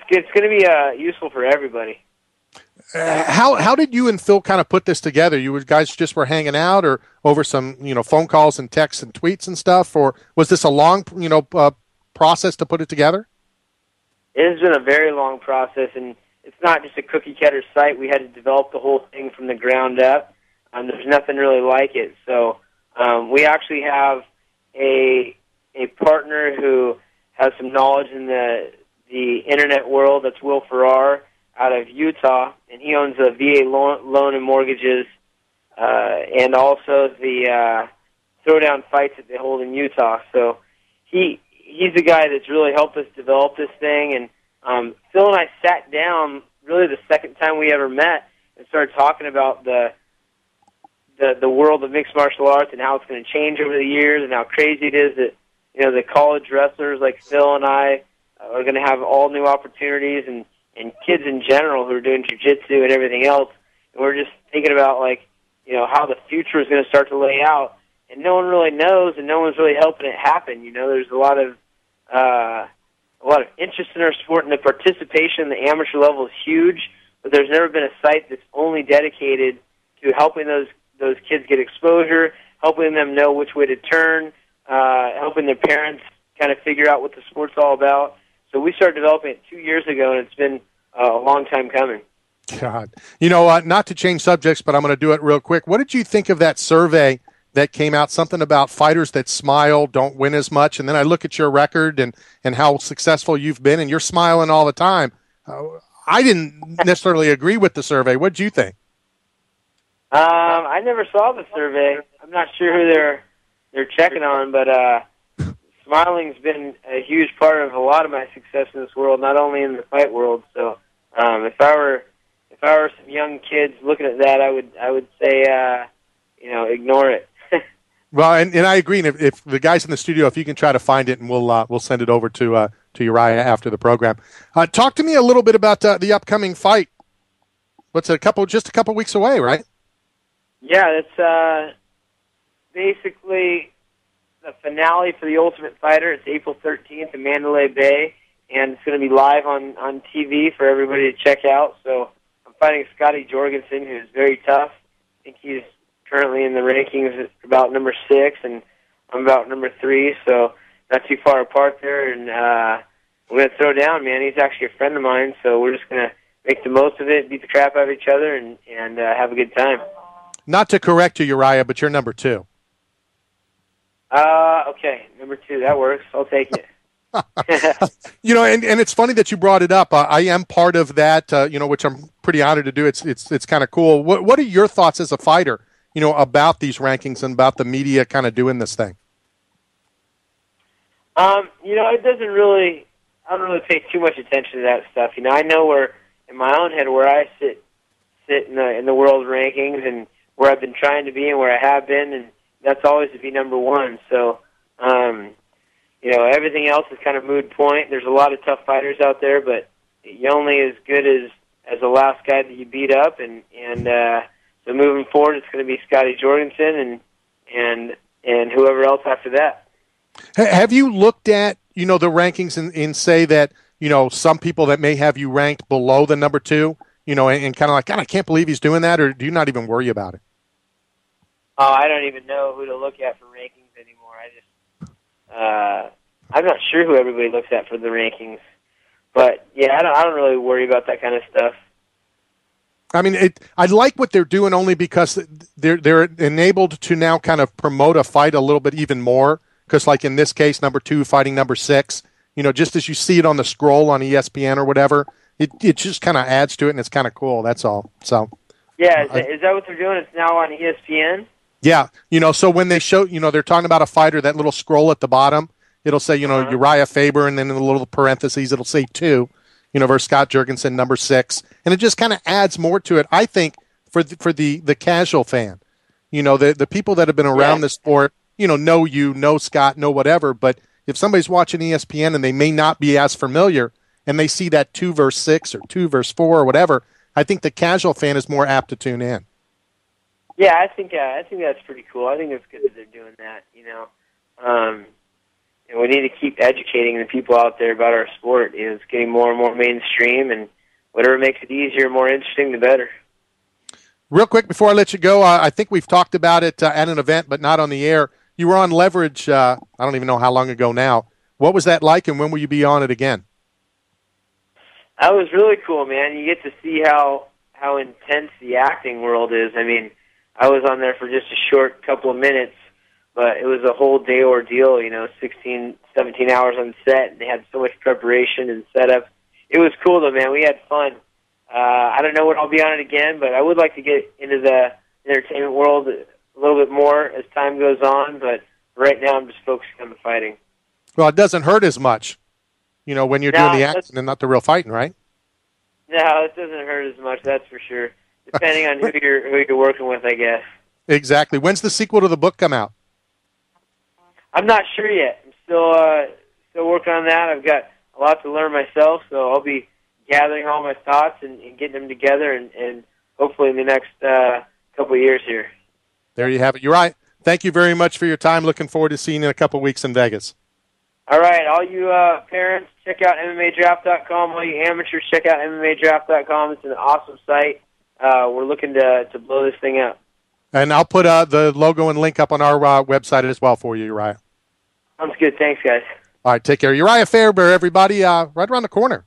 going to be useful for everybody. How did you and Phil kind of put this together? You guys just were hanging out, or over some phone calls and texts and tweets and stuff, or was this a long process to put it together? It has been a very long process, and it's not just a cookie-cutter site. We had to develop the whole thing from the ground up. There's nothing really like it. So we actually have a partner who has some knowledge in the internet world. That's Will Farrar out of Utah, and he owns the VA Loan and Mortgages and also the throwdown fights that they hold in Utah. So he's the guy that's really helped us develop this thing. And Phil and I sat down really the second time we ever met and started talking about the world of mixed martial arts and how it's going to change over the years, and how crazy it is that the college wrestlers like Phil and I are going to have all new opportunities, and kids in general who are doing jiu-jitsu and everything else. And we're just thinking about how the future is going to start to lay out, and no one really knows, and no one's really helping it happen. There's a lot of interest in our sport, and the participation in the amateur level is huge, but there's never been a site that's only dedicated to helping those kids get exposure, helping them know which way to turn, helping their parents kind of figure out what the sport's all about. So we started developing it 2 years ago, and it's been a long time coming. God. Not to change subjects, but I'm going to do it real quick. What did you think of that survey that came out, something about fighters that smile don't win as much? And then I look at your record and how successful you've been, and you're smiling all the time. I didn't necessarily agree with the survey. What did you think? I never saw the survey. I'm not sure who they're checking on, but smiling's been a huge part of a lot of my success in this world, not only in the fight world. So if I were some young kids looking at that, I would say ignore it. Well, and I agree. And if the guys in the studio, if you can try to find it, and we'll send it over to Uriah after the program. Talk to me a little bit about the upcoming fight. What's just a couple weeks away, right? Yeah, it's basically the finale for The Ultimate Fighter. It's April 13th in Mandalay Bay, and it's going to be live on TV for everybody to check out. So I'm fighting Scotty Jorgensen, who's very tough. I think he's currently in the rankings at about number 6, and I'm about number 3, so not too far apart there. And we're going to throw down, man. He's actually a friend of mine, so we're just going to make the most of it, beat the crap out of each other, and have a good time. Not to correct you, Uriah, but you're number 2. Okay, number 2. That works. I'll take it. And it's funny that you brought it up. I am part of that, which I'm pretty honored to do. It's kind of cool. What are your thoughts as a fighter, about these rankings and about the media kind of doing this thing? It doesn't really. I don't really pay too much attention to that stuff. I know where in my own head where I sit in the world rankings, and where I've been trying to be and where I have been, and that's always to be number 1. So, everything else is kind of moot point. There's a lot of tough fighters out there, but you're only as good as the last guy that you beat up, and so moving forward, it's going to be Scotty Jorgensen and whoever else after that. Have you looked at the rankings and say that some people that may have you ranked below the number 2, and kind of like, God, I can't believe he's doing that, or do you not even worry about it? Oh, I don't even know who to look at for rankings anymore. I'm not sure who everybody looks at for the rankings, but yeah, I don't really worry about that kind of stuff. I mean, I like what they're doing only because they're enabled to now kind of promote a fight a little bit even more. Because, like in this case, number 2 fighting number 6, just as you see it on the scroll on ESPN or whatever, it just kind of adds to it, and it's kind of cool. That's all. So. Yeah, is that what they're doing? It's now on ESPN? Yeah, so when they show, they're talking about a fighter, that little scroll at the bottom, it'll say, Uriah Faber, and then in the little parentheses, it'll say 2, versus Scott Jorgensen, number 6. And it just kind of adds more to it, I think, for the casual fan. The people that have been around this sport, know Scott, know whatever, but if somebody's watching ESPN and they may not be as familiar, and they see that 2 versus 6 or 2 versus 4 or whatever, I think the casual fan is more apt to tune in. Yeah, I think that's pretty cool. I think it's good that they're doing that. And we need to keep educating the people out there about our sport. It's getting more and more mainstream, and whatever makes it easier, more interesting, the better. Real quick before I let you go, I think we've talked about it at an event, but not on the air. You were on Leverage, I don't even know how long ago now. What was that like, and when will you be on it again? That was really cool, man. You get to see how intense the acting world is. I mean, I was on there for just a short couple of minutes, but it was a whole day ordeal, 16, 17 hours on set, and they had so much preparation and setup. It was cool, though, man. We had fun. I don't know when I'll be on it again, but I would like to get into the entertainment world a little bit more as time goes on, but right now I'm just focusing on the fighting. Well, it doesn't hurt as much, when you're doing the acting and not the real fighting, right? No, it doesn't hurt as much, that's for sure. Depending on who you're working with, I guess. Exactly. When's the sequel to the book come out? I'm not sure yet. I'm still working on that. I've got a lot to learn myself, so I'll be gathering all my thoughts and getting them together, and hopefully in the next couple of years here. There you have it. You're right. Thank you very much for your time. Looking forward to seeing you in a couple of weeks in Vegas. All right. All you parents, check out MMADraft.com. All you amateurs, check out MMADraft.com. It's an awesome site. We're looking to blow this thing up. And I'll put the logo and link up on our website as well for you, Uriah. Sounds good. Thanks, guys. All right, take care. Uriah Fairbairn, everybody, right around the corner.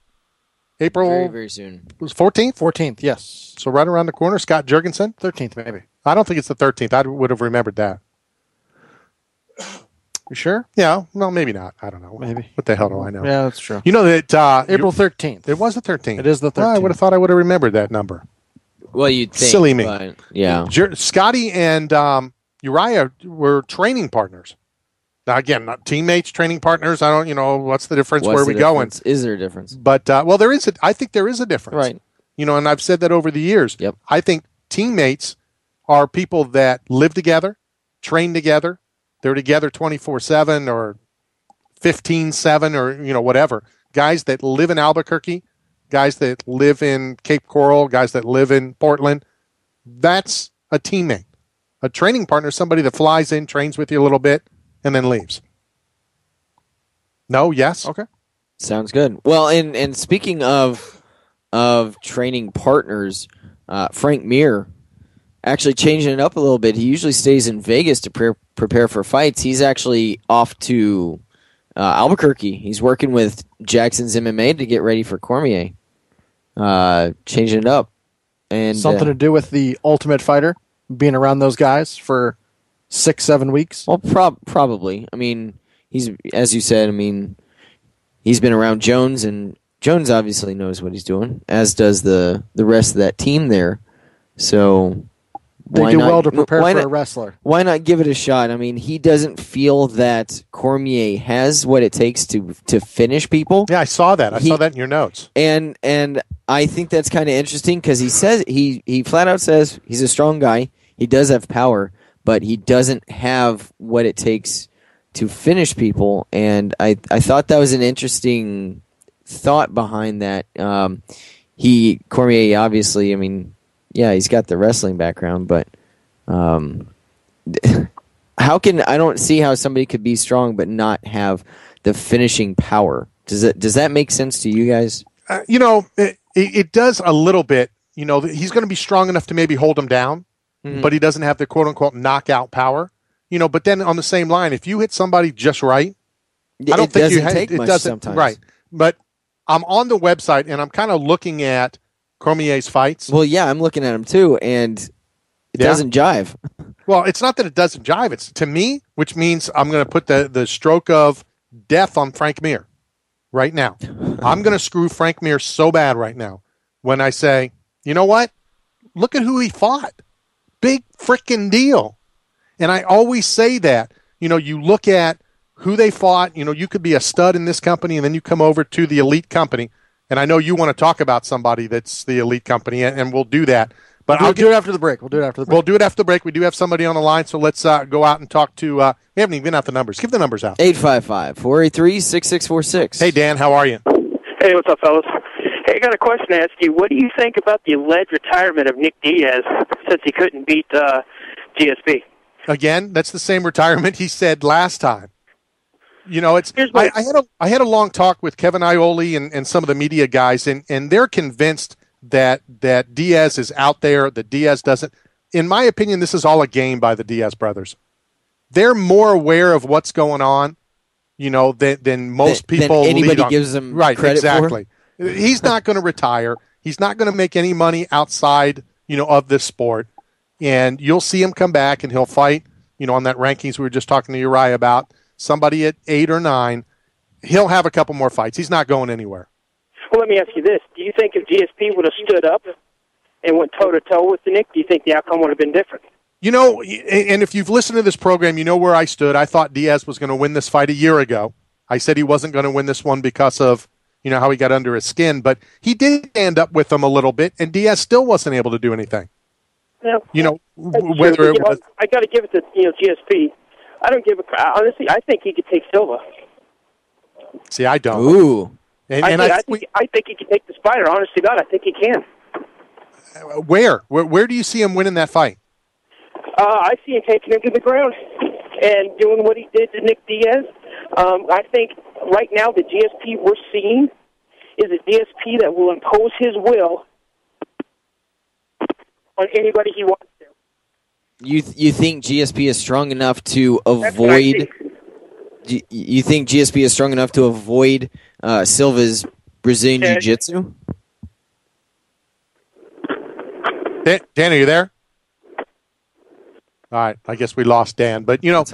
April very, very soon. It was 14th? 14th, yes. So right around the corner, Scott Jurgensen? 13th, maybe. I don't think it's the 13th. I would have remembered that. You sure? Yeah, well, maybe not. I don't know. Maybe. What the hell do I know? Yeah, that's true. You know that April 13th. It was the 13th. It is the 13th. Well, I would have thought I would have remembered that number. Well, you'd think. Silly me. But, yeah. Scotty and Uriah were training partners. Now, again, not teammates, training partners. I don't, what's the difference? Where are we going? Is there a difference? But, well, there is. I think there is a difference. Right. And I've said that over the years. Yep. I think teammates are people that live together, train together. They're together 24/7 or 15/7 or, whatever. Guys that live in Albuquerque, guys that live in Cape Coral, guys that live in Portland. That's a teammate. A training partner is somebody that flies in, trains with you a little bit, and then leaves. No? Yes? Okay. Sounds good. Well, and speaking of training partners, Frank Mir actually changing it up a little bit. He usually stays in Vegas to prepare for fights. He's actually off to Albuquerque. He's working with Jackson's MMA to get ready for Cormier. Changing it up. And something to do with the Ultimate Fighter being around those guys for 6-7 weeks? Well, probably. I mean, he's, as you said, he's been around Jones, and Jones obviously knows what he's doing, as does the rest of that team there. So they do well to prepare for a wrestler. Why not give it a shot? He doesn't feel that Cormier has what it takes to finish people. Yeah, I saw that. I saw that in your notes. And I think that's kind of interesting because he says he flat out says he's a strong guy. He does have power, but he doesn't have what it takes to finish people. And I thought that was an interesting thought behind that. Cormier obviously, yeah, he's got the wrestling background, but I don't see how somebody could be strong but not have the finishing power. Does that make sense to you guys? It does a little bit. He's going to be strong enough to maybe hold him down, but he doesn't have the quote unquote knockout power. But then on the same line, if you hit somebody just right, I don't think it doesn't take sometimes. Right. But I'm on the website and I'm kind of looking at Cormier's fights. Well, yeah, I'm looking at him too, and it doesn't jive. Well, it's not that it doesn't jive. It's to me, which means I'm going to put the stroke of death on Frank Mir right now. I'm going to screw Frank Mir so bad right now when I say, you know what? Look at who he fought. Big freaking deal. And I always say that. You look at who they fought. You could be a stud in this company, and then you come over to the elite company. And I know you want to talk about somebody that's the elite company, and we'll do that. But I'll do it after the break. We'll do it after the break. We'll do it after the break. We do have somebody on the line, so let's go out and talk to we haven't even out the numbers. Give the numbers out. 855-483-6646. Hey, Dan, how are you? Hey, what's up, fellas? Hey, I got a question to ask you. What do you think about the alleged retirement of Nick Diaz since he couldn't beat GSP? Again, that's the same retirement he said last time. You know, I had a long talk with Kevin Iole and some of the media guys, and they're convinced that Diaz is out there, that Diaz doesn't. In my opinion, this is all a game by the Diaz brothers. They're more aware of what's going on, you know, than most people. Than anybody gives them credit exactly. for. He's not going to retire. He's not going to make any money outside, you know, of this sport. And you'll see him come back and he'll fight, you know, on that rankings we were just talking to Uriah about, somebody at 8 or 9. He'll have a couple more fights. He's not going anywhere. Well, let me ask you this. Do you think if GSP would have stood up and went toe-to-toe with Nick, do you think the outcome would have been different? You know, and if you've listened to this program, you know where I stood. I thought Diaz was going to win this fight a year ago. I said he wasn't going to win this one because of, you know, how he got under his skin. But he did stand up with him a little bit, and Diaz still wasn't able to do anything. Yeah, you know, whether true, it was. I got to give it to, you know, GSP. I don't give a crap. Honestly, I think he could take Silva. See, I don't. Ooh. I think he can take the Spider. Honestly, God, I think he can. Where do you see him winning that fight? I see him taking him to the ground and doing what he did to Nick Diaz. I think right now the GSP we're seeing is a GSP that will impose his will on anybody he wants to. You think GSP is strong enough to avoid? You think GSP is strong enough to avoid Silva's Brazilian Jiu-Jitsu? Dan, are you there? All right, I guess we lost Dan. But, you know,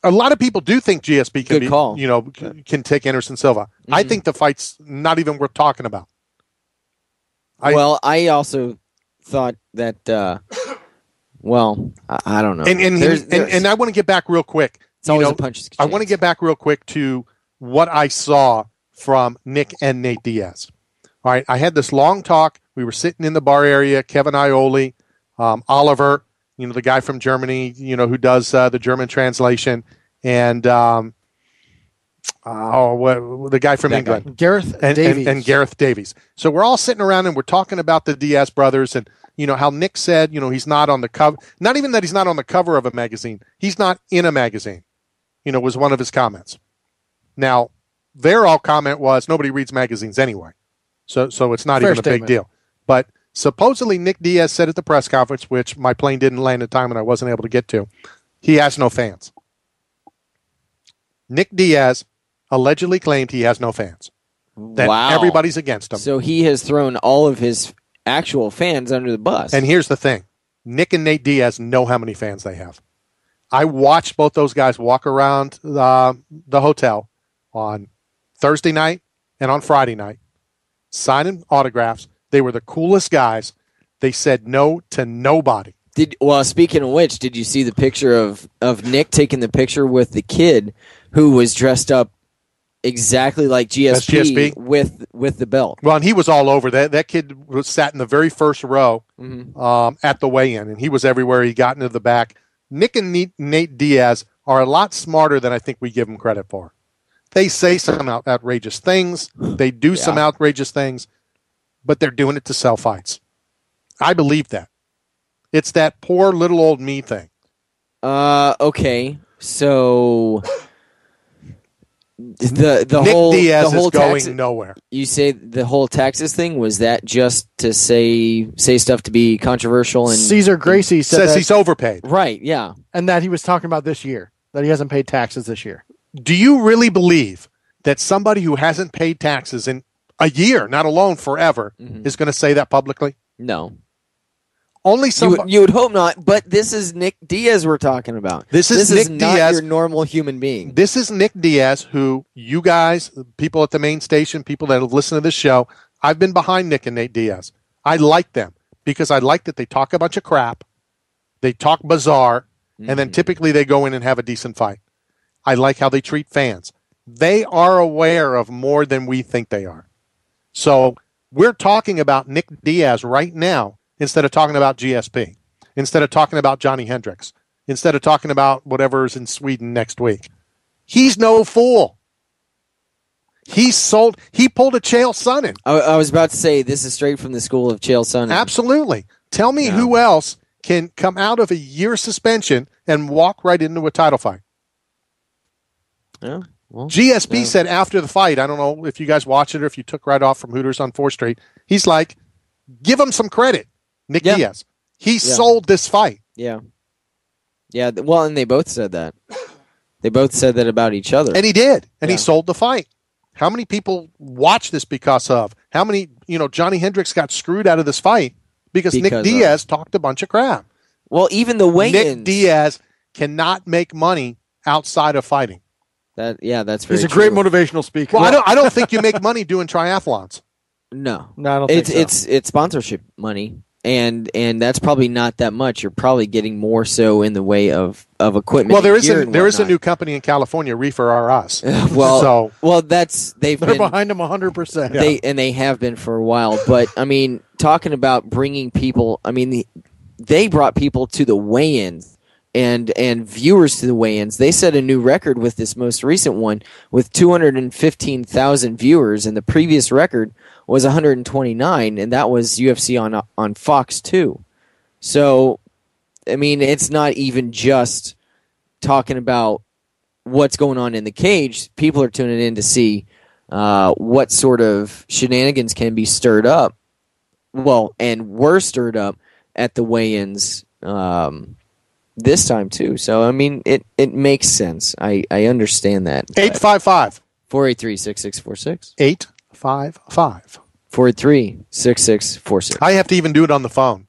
a lot of people do think GSP can take Anderson Silva. Mm-hmm. I think the fight's not even worth talking about. I also thought that, I don't know. And I want to get back real quick. It's always a punch. I want to get back real quick to what I saw from Nick and Nate Diaz. All right, I had this long talk. We were sitting in the bar area, Kevin Iole, Oliver, you know, the guy from Germany, you know, who does the German translation, and the guy from England, Gareth Davies. And Gareth Davies. So we're all sitting around and we're talking about the Diaz brothers and, you know, how Nick said, you know, he's not on the cover. Not even that he's not on the cover of a magazine. He's not in a magazine, you know, was one of his comments. Now, their all comment was nobody reads magazines anyway. So it's not even a big deal. But supposedly Nick Diaz said at the press conference, which my plane didn't land in time and I wasn't able to get to, he has no fans. Nick Diaz allegedly claimed he has no fans. That everybody's against him. So he has thrown all of his actual fans under the bus. And here's the thing. Nick and Nate Diaz know how many fans they have. I watched both those guys walk around the hotel on Thursday night and on Friday night, signing autographs. They were the coolest guys. They said no to nobody. Speaking of which, did you see the picture of Nick taking the picture with the kid who was dressed up exactly like GSP. with the belt? Well, and he was all over that. That kid sat in the very first row at the weigh-in, and he was everywhere. He got into the back. Nick and Nate Diaz are a lot smarter than I think we give them credit for. They say some outrageous things. They do some outrageous things, but they're doing it to sell fights. I believe that. It's that poor little old me thing. Okay. So the Nick whole Diaz is going Texas, nowhere. You say the whole Texas thing, was that just to say stuff to be controversial? And Cesar Gracie says he's overpaid. Right, yeah. And that he was talking about this year, that he hasn't paid taxes this year. Do you really believe that somebody who hasn't paid taxes in a year, not alone forever, is going to say that publicly? No. Only somebody. You would hope not, but this is Nick Diaz we're talking about. This is Nick not Diaz, your normal human being. This is Nick Diaz, who you guys, people at the main station, people that have listened to this show, I've been behind Nick and Nate Diaz. I like them because I like that they talk a bunch of crap, they talk bizarre, and then typically they go in and have a decent fight. I like how they treat fans. They are aware of more than we think they are. So we're talking about Nick Diaz right now instead of talking about GSP, instead of talking about Johnny Hendricks, instead of talking about whatever's in Sweden next week. He's no fool. He pulled a Chael Sonnen. I was about to say this is straight from the school of Chael Sonnen. Absolutely. Tell me who else can come out of a year suspension and walk right into a title fight. Yeah. Well, GSP said after the fight, I don't know if you guys watched it or if you took right off from Hooters on 4th Street, he's like, give him some credit, Nick Diaz. He sold this fight. Yeah. Yeah, well, and they both said that. They both said that about each other. And he did. And he sold the fight. How many people watch this because of? How many, Johnny Hendricks got screwed out of this fight because Nick Diaz talked a bunch of crap. Well, even the weigh-ins. Nick Diaz cannot make money outside of fighting. That's very He's a true. great motivational speaker. Well, I don't think you make money doing triathlons. No, I don't think so. It's sponsorship money, and that's probably not that much. You're probably getting more so in the way of equipment. Well, there is whatnot. a new company in California, Reefer R Us. Well, they're been behind him 100%. They have been for a while. But I mean, talking about bringing people, I mean, they brought people to the weigh-ins. And viewers to the weigh-ins. They set a new record with this most recent one with 215,000 viewers, and the previous record was 129, and that was UFC on Fox 2. So, I mean, it's not even just talking about what's going on in the cage. People are tuning in to see what sort of shenanigans can be stirred up. Well, and were stirred up at the weigh-ins. This time too, so I mean it makes sense. I understand that. 855 483-6646 855 483-6646. I have to even do it on the phone.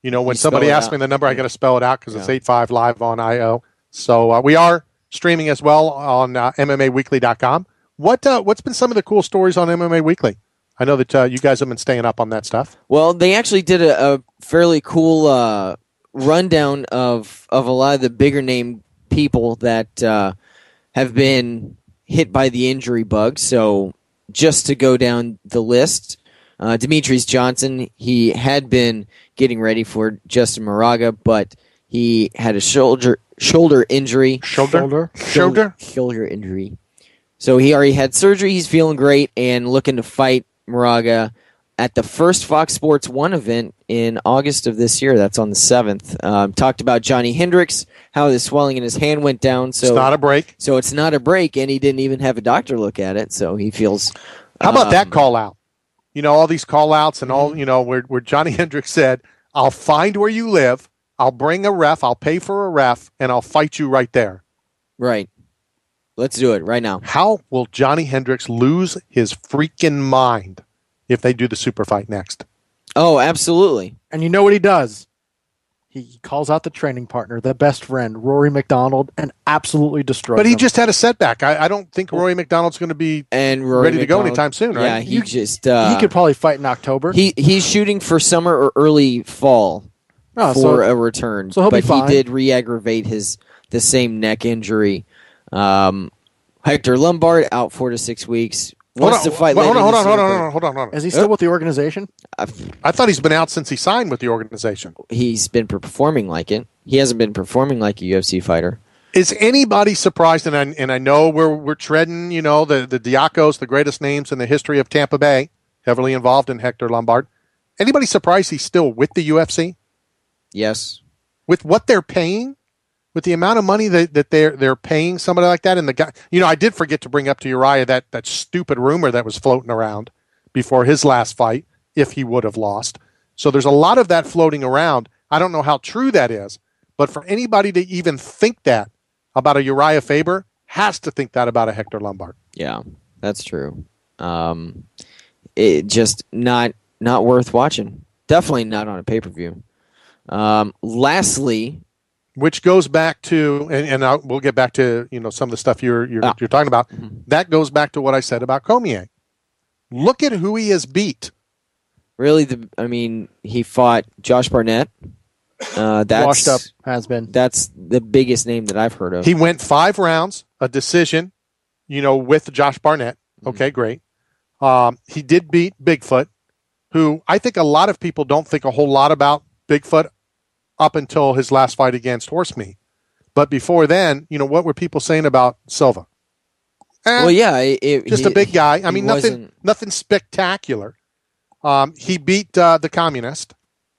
When somebody asks me the number, I got to spell it out because it's 85 live on IO. So we are streaming as well on MMAweekly.com. What's been some of the cool stories on MMA Weekly? I know that you guys have been staying up on that stuff. Well, they actually did a fairly cool rundown of a lot of the bigger name people that have been hit by the injury bug. So just to go down the list, Demetrius Johnson, he had been getting ready for Justin Moraga, but he had a shoulder injury. Shoulder injury. So he already had surgery. He's feeling great and looking to fight Moraga at the first Fox Sports 1 event in August of this year. That's on the 7th. Talked about Johnny Hendricks, how the swelling in his hand went down. So it's not a break. So it's not a break, and he didn't even have a doctor look at it, so he feels... How about that call out? All these call outs and all, where Johnny Hendricks said, I'll find where you live, I'll bring a ref, I'll pay for a ref, and I'll fight you right there. Right. Let's do it right now. How will Johnny Hendricks lose his freaking mind if they do the super fight next? Oh, absolutely. And you know what he does? He calls out the training partner, the best friend, Rory McDonald, and absolutely destroys him. But he just had a setback. I don't think Rory McDonald's going to be ready to go anytime soon, right? Yeah, he could probably fight in October. He's shooting for summer or early fall for a return. So he'll be fine. He did re-aggravate the same neck injury. Hector Lombard out 4 to 6 weeks. Wants to fight later this year. Hold on. Is he still with the organization? I thought he's been out since he signed with the organization. He's been performing like it. He hasn't been performing like a UFC fighter. Is anybody surprised? And I know we're treading, the Diacos, the greatest names in the history of Tampa Bay, heavily involved in Hector Lombard. Anybody surprised he's still with the UFC? Yes. With what they're paying? With the amount of money that they're paying somebody like that, and the guy, I did forget to bring up to Uriah that stupid rumor that was floating around before his last fight, if he would have lost. So there's a lot of that floating around. I don't know how true that is, but for anybody to even think that about a Uriah Faber, has to think that about a Hector Lombard. Yeah, that's true. It just not worth watching. Definitely not on a pay-per-view. Lastly. Which goes back to, and we'll get back to some of the stuff you're talking about. Mm-hmm. That goes back to what I said about Cormier. Look at who he has beat. Really, he fought Josh Barnett. That's washed up has been. That's the biggest name that I've heard of. He went 5 rounds, a decision, with Josh Barnett. Okay, great. He did beat Bigfoot, who I think a lot of people don't think a whole lot about Bigfoot up until his last fight against Horsemeat. But before then, what were people saying about Silva? Well, yeah, just a big guy. I mean, wasn't- nothing spectacular. He beat the communist.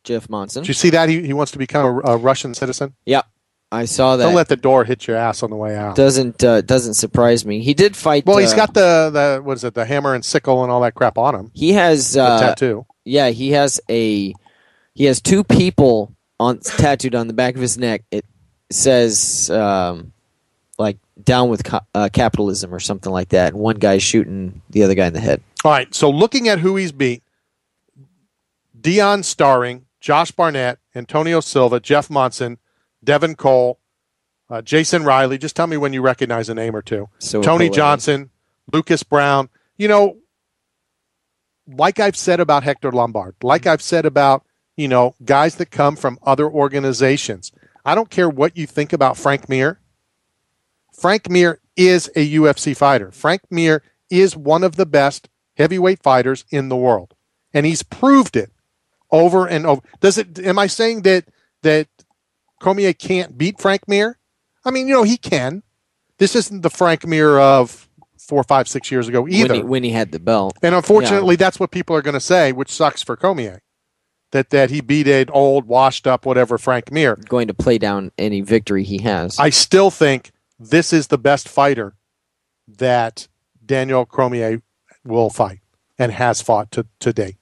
Jeff Monson. Did you see that? He wants to become a Russian citizen. Yeah, I saw that. Don't let the door hit your ass on the way out. Doesn't surprise me. He did fight. Well, he's got the what is it, the hammer and sickle and all that crap on him. He has the tattoo. Yeah, he has two people tattooed on the back of his neck. It says like down with capitalism or something like that. And one guy's shooting the other guy in the head. All right. So looking at who he's beat: Dion Starring, Josh Barnett, Antonio Silva, Jeff Monson, Devin Cole, Jason Riley. Just tell me when you recognize a name or two. Tony Johnson, Lucas Brown. You know, like I've said about Hector Lombard, like I've said about, you know, guys that come from other organizations. I don't care what you think about Frank Mir. Frank Mir is a UFC fighter. Frank Mir is one of the best heavyweight fighters in the world. And he's proved it over and over. Am I saying that Cormier can't beat Frank Mir? I mean, you know, he can. This isn't the Frank Mir of 4, 5, 6 years ago either. When he had the belt. And unfortunately, that's what people are going to say, which sucks for Cormier. That he beat an old, washed up, whatever Frank Mir. Going to play down any victory he has. I still think this is the best fighter that Daniel Cormier will fight and has fought to date.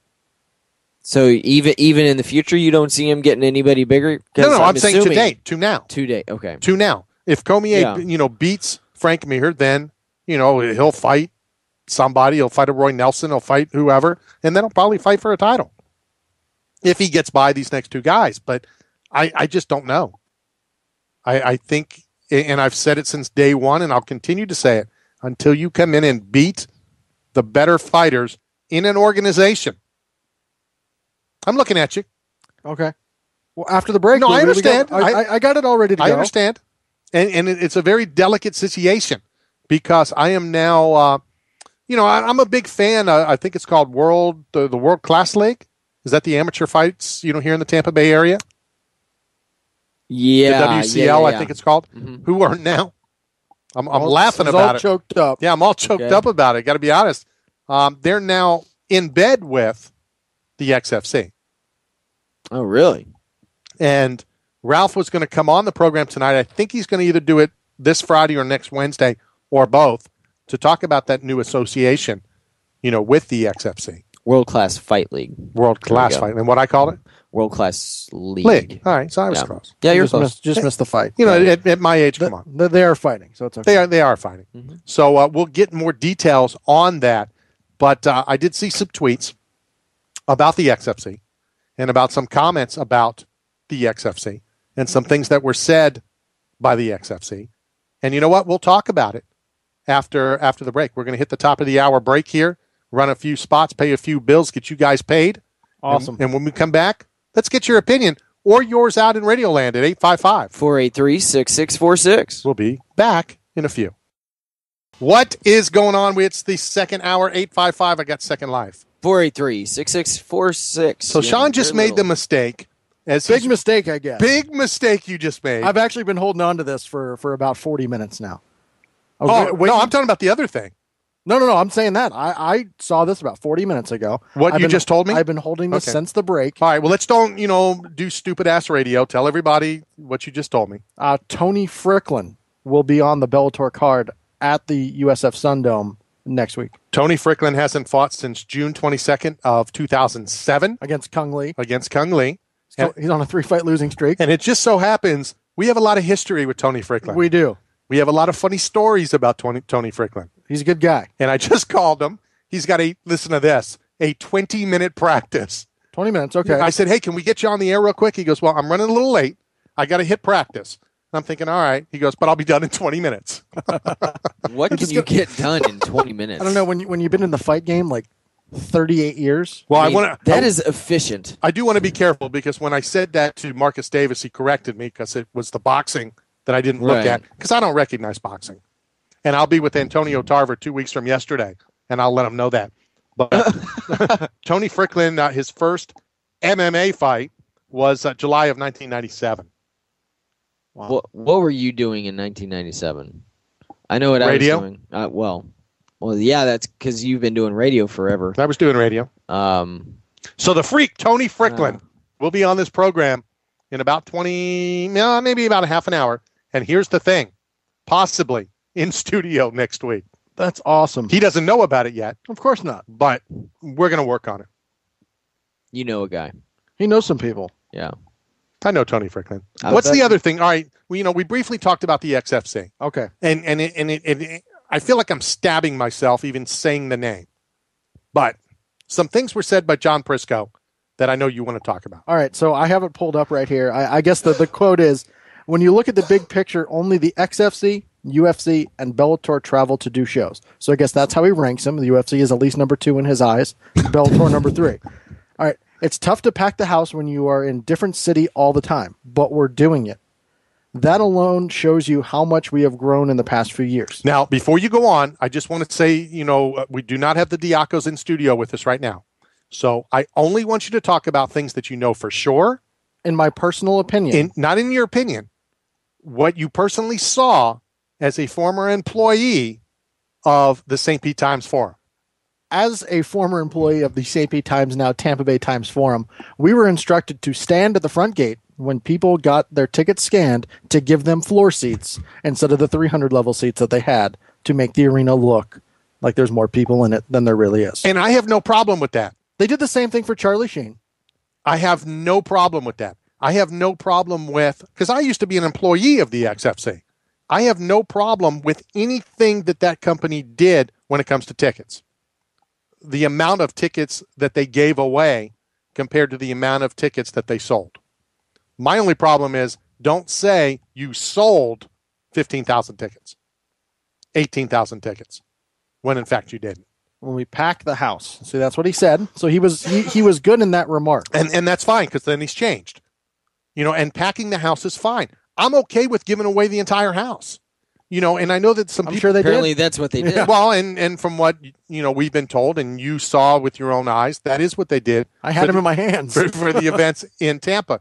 So even in the future, you don't see him getting anybody bigger? No, I'm saying to date, to now. Okay. To now. If Cormier, beats Frank Mir, then, he'll fight somebody. He'll fight a Roy Nelson. He'll fight whoever. And then he'll probably fight for a title. If he gets by these next two guys. But I just don't know. I think, and I've said it since day one, and I'll continue to say it, until you come in and beat the better fighters in an organization. I'm looking at you. Okay. Well, after the break. No, I understand. I got it all ready to go. I understand. And it's a very delicate situation because I am now, I'm a big fan. I think it's called the World Class League. Is that the amateur fights, here in the Tampa Bay area? Yeah. The WCL, I think it's called. Mm-hmm. Who are now? I'm laughing about it. Choked up. Yeah, I'm all choked up about it. Got to be honest. They're now in bed with the XFC. Oh, really? And Ralph was going to come on the program tonight. I think he's going to either do it this Friday or next Wednesday or both to talk about that new association, with the XFC. World Class Fight League. World Class Fight. And what I called it? World Class League. All right, so I was close. Yeah, you're close. Just missed the fight. At my age, come on. They are fighting, so it's okay. They are fighting. Mm-hmm. So we'll get more details on that. But I did see some tweets about the XFC and about some comments about the XFC and some things that were said by the XFC. And you know what? We'll talk about it after the break. We're going to hit the top of the hour break here, run a few spots, pay a few bills, get you guys paid. Awesome. And when we come back, let's get your opinion or yours out in Radioland at 855-483-6646. We'll be back in a few. What is going on? It's the second hour, 855. I got Second Life. 483-6646. So Sean just made the mistake. Big mistake, I guess. Big mistake you just made. I've actually been holding on to this for about 40 minutes now. No, I'm talking about the other thing. No, I'm saying that. I saw this about 40 minutes ago. What you just told me? I've been holding this since the break. All right, well, let's don't, do stupid-ass radio. Tell everybody what you just told me. Tony Fricklin will be on the Bellator card at the USF Sundome next week. Tony Fricklin hasn't fought since June 22nd of 2007. Against Kung Lee. So he's on a 3-fight losing streak. And it just so happens we have a lot of history with Tony Fricklin. We do. We have a lot of funny stories about Tony Fricklin. He's a good guy. And I just called him. He's got listen to this, a 20-minute practice. 20 minutes, okay. I said, hey, can we get you on the air real quick? He goes, well, I'm running a little late. I got to hit practice. I'm thinking, all right. He goes, but I'll be done in 20 minutes. What can you get done in 20 minutes? I don't know. When you've been in the fight game like 38 years. Well, that is efficient. I do want to be careful because when I said that to Marcus Davis, he corrected me because it was the boxing that I didn't look at because I don't recognize boxing. And I'll be with Antonio Tarver 2 weeks from yesterday, and I'll let him know that. But Tony Fricklin, his first MMA fight was July of 1997. Wow. What were you doing in 1997? I know what Radio? I was doing. Well, yeah, that's because you've been doing radio forever. I was doing radio. So the freak, Tony Fricklin, will be on this program in about maybe about a half an hour. And here's the thing, possibly in studio next week. That's awesome. He doesn't know about it yet. Of course not. But we're going to work on it. You know a guy. He knows some people. Yeah. I know Tony Fricklin. What's the other thing? All right. We briefly talked about the XFC. Okay. And I feel like I'm stabbing myself even saying the name. But some things were said by John Prisco that I know you want to talk about. All right. So I have it pulled up right here. I guess the quote is, when you look at the big picture, only the XFC, UFC, and Bellator travel to do shows. So I guess that's how he ranks them. The UFC is at least number 2 in his eyes. Bellator number 3. All right. It's tough to pack the house when you are in different city all the time, but we're doing it. That alone shows you how much we have grown in the past few years. Now, before you go on, I just want to say, we do not have the Diacos in studio with us right now. So I only want you to talk about things that you know for sure. In my personal opinion. Not in your opinion. What you personally saw as a former employee of the St. Pete Times Forum. As a former employee of the St. Pete Times, now Tampa Bay Times Forum, we were instructed to stand at the front gate when people got their tickets scanned to give them floor seats instead of the 300 level seats that they had to make the arena look like there's more people in it than there really is. And I have no problem with that. They did the same thing for Charlie Sheen. I have no problem with that. I have no problem with, because I used to be an employee of the XFC. I have no problem with anything that company did when it comes to tickets. The amount of tickets that they gave away compared to the amount of tickets that they sold. My only problem is, don't say you sold 15,000 tickets, 18,000 tickets, when in fact you didn't. When we pack the house. See, that's what he said. So he was good in that remark. And that's fine, because then he's changed. And packing the house is fine. I'm okay with giving away the entire house. And I know that some people... sure they apparently did. That's what they did. Yeah. Well, and from what, we've been told and you saw with your own eyes, that is what they did. I had them in my hands. for the events in Tampa.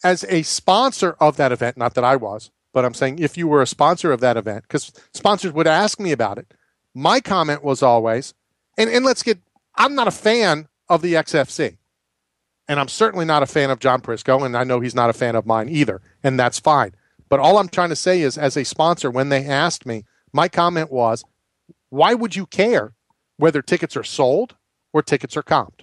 As a sponsor of that event, not that I was, but I'm saying if you were a sponsor of that event, because sponsors would ask me about it, my comment was always, and I'm not a fan of the XFC. And I'm certainly not a fan of John Prisco, and I know he's not a fan of mine either, and that's fine. But all I'm trying to say is, as a sponsor, when they asked me, my comment was, why would you care whether tickets are sold or tickets are comped?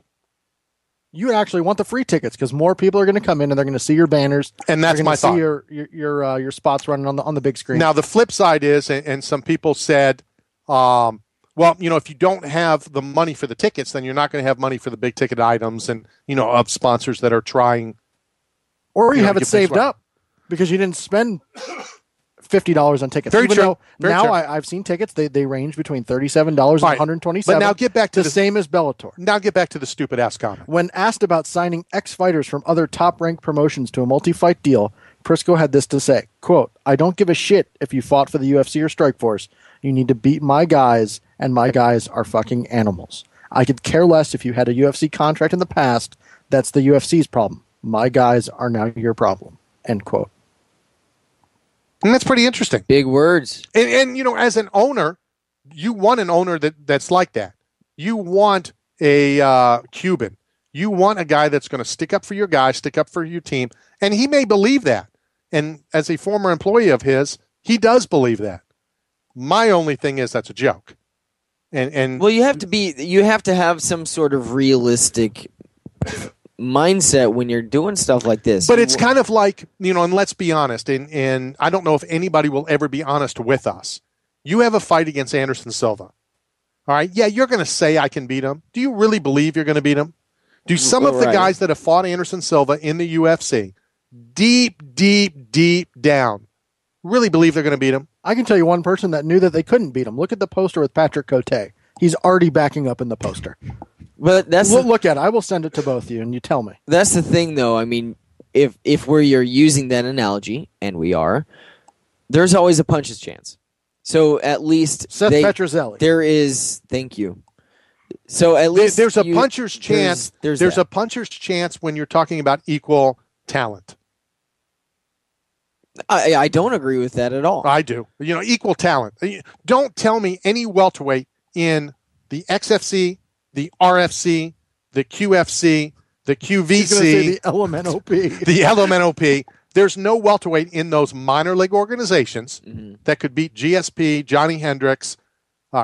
You actually want the free tickets because more people are going to come in and they're going to see your banners. And that's my thought. See your spots running on the big screen. Now, the flip side is, and some people said, well, if you don't have the money for the tickets, then you're not going to have money for the big ticket items and, of sponsors that are trying. Or you have it saved up because you didn't spend $50 on tickets. Very true. Now I've seen tickets. They range between $37 and $127. But now get back to the same as Bellator. Now get back to the stupid ass comment. When asked about signing ex-fighters from other top-ranked promotions to a multi-fight deal, Prisco had this to say, quote, "I don't give a shit if you fought for the UFC or Strikeforce. You need to beat my guys, and my guys are fucking animals. I could care less if you had a UFC contract in the past. That's the UFC's problem. My guys are now your problem." End quote. And that's pretty interesting. Big words. And as an owner, you want an owner that's like that. You want a Cuban. You want a guy that's going to stick up for your guy, stick up for your team. And he may believe that. And as a former employee of his, he does believe that. My only thing is that's a joke. And well, you have to have some sort of realistic mindset when you're doing stuff like this. But it's kind of like, and let's be honest, and I don't know if anybody will ever be honest with us. You have a fight against Anderson Silva. All right? Yeah, you're going to say I can beat him. Do you really believe you're going to beat him? Do some of the guys that have fought Anderson Silva in the UFC deep down really believe they're going to beat him? I can tell you one person that knew that they couldn't beat him. Look at the poster with Patrick Cote. He's already backing up in the poster. But look at it. I will send it to both of you, and you tell me. That's the thing, though. I mean, if you're using that analogy, and we are, there's always a puncher's chance. So at least Seth Petrozelli. There is. Thank you. So at least there's a puncher's chance. There's a puncher's chance when you're talking about equal talent. I don't agree with that at all. I do. Equal talent. Don't tell me any welterweight in the XFC, the RFC, the QFC, the QVC, the LMNOP. the LMNOP. There's no welterweight in those minor league organizations that could beat GSP, Johnny Hendricks,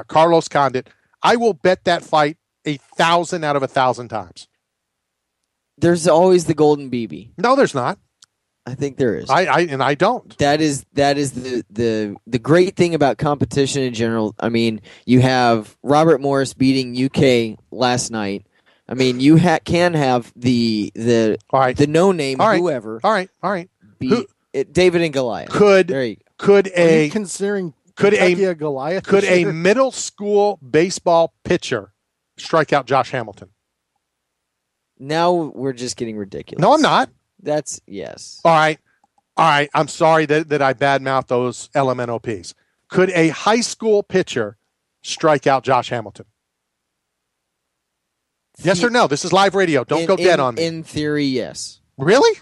Carlos Condit. I will bet that fight 1,000 out of 1,000 times. There's always the golden BB. No, there's not. I think there is. I don't. That is the great thing about competition in general. I mean, you have Robert Morris beating UK last night. I mean, you can have the no name whoever. All right. David and Goliath. Could a considering a Goliath? Could a middle school baseball pitcher strike out Josh Hamilton? Now we're just getting ridiculous. No, I'm not. That's yes. All right. I'm sorry that I badmouthed those LMNOPs. Could a high school pitcher strike out Josh Hamilton? Yes or no? This is live radio. Don't go dead on me. In theory, yes. Really?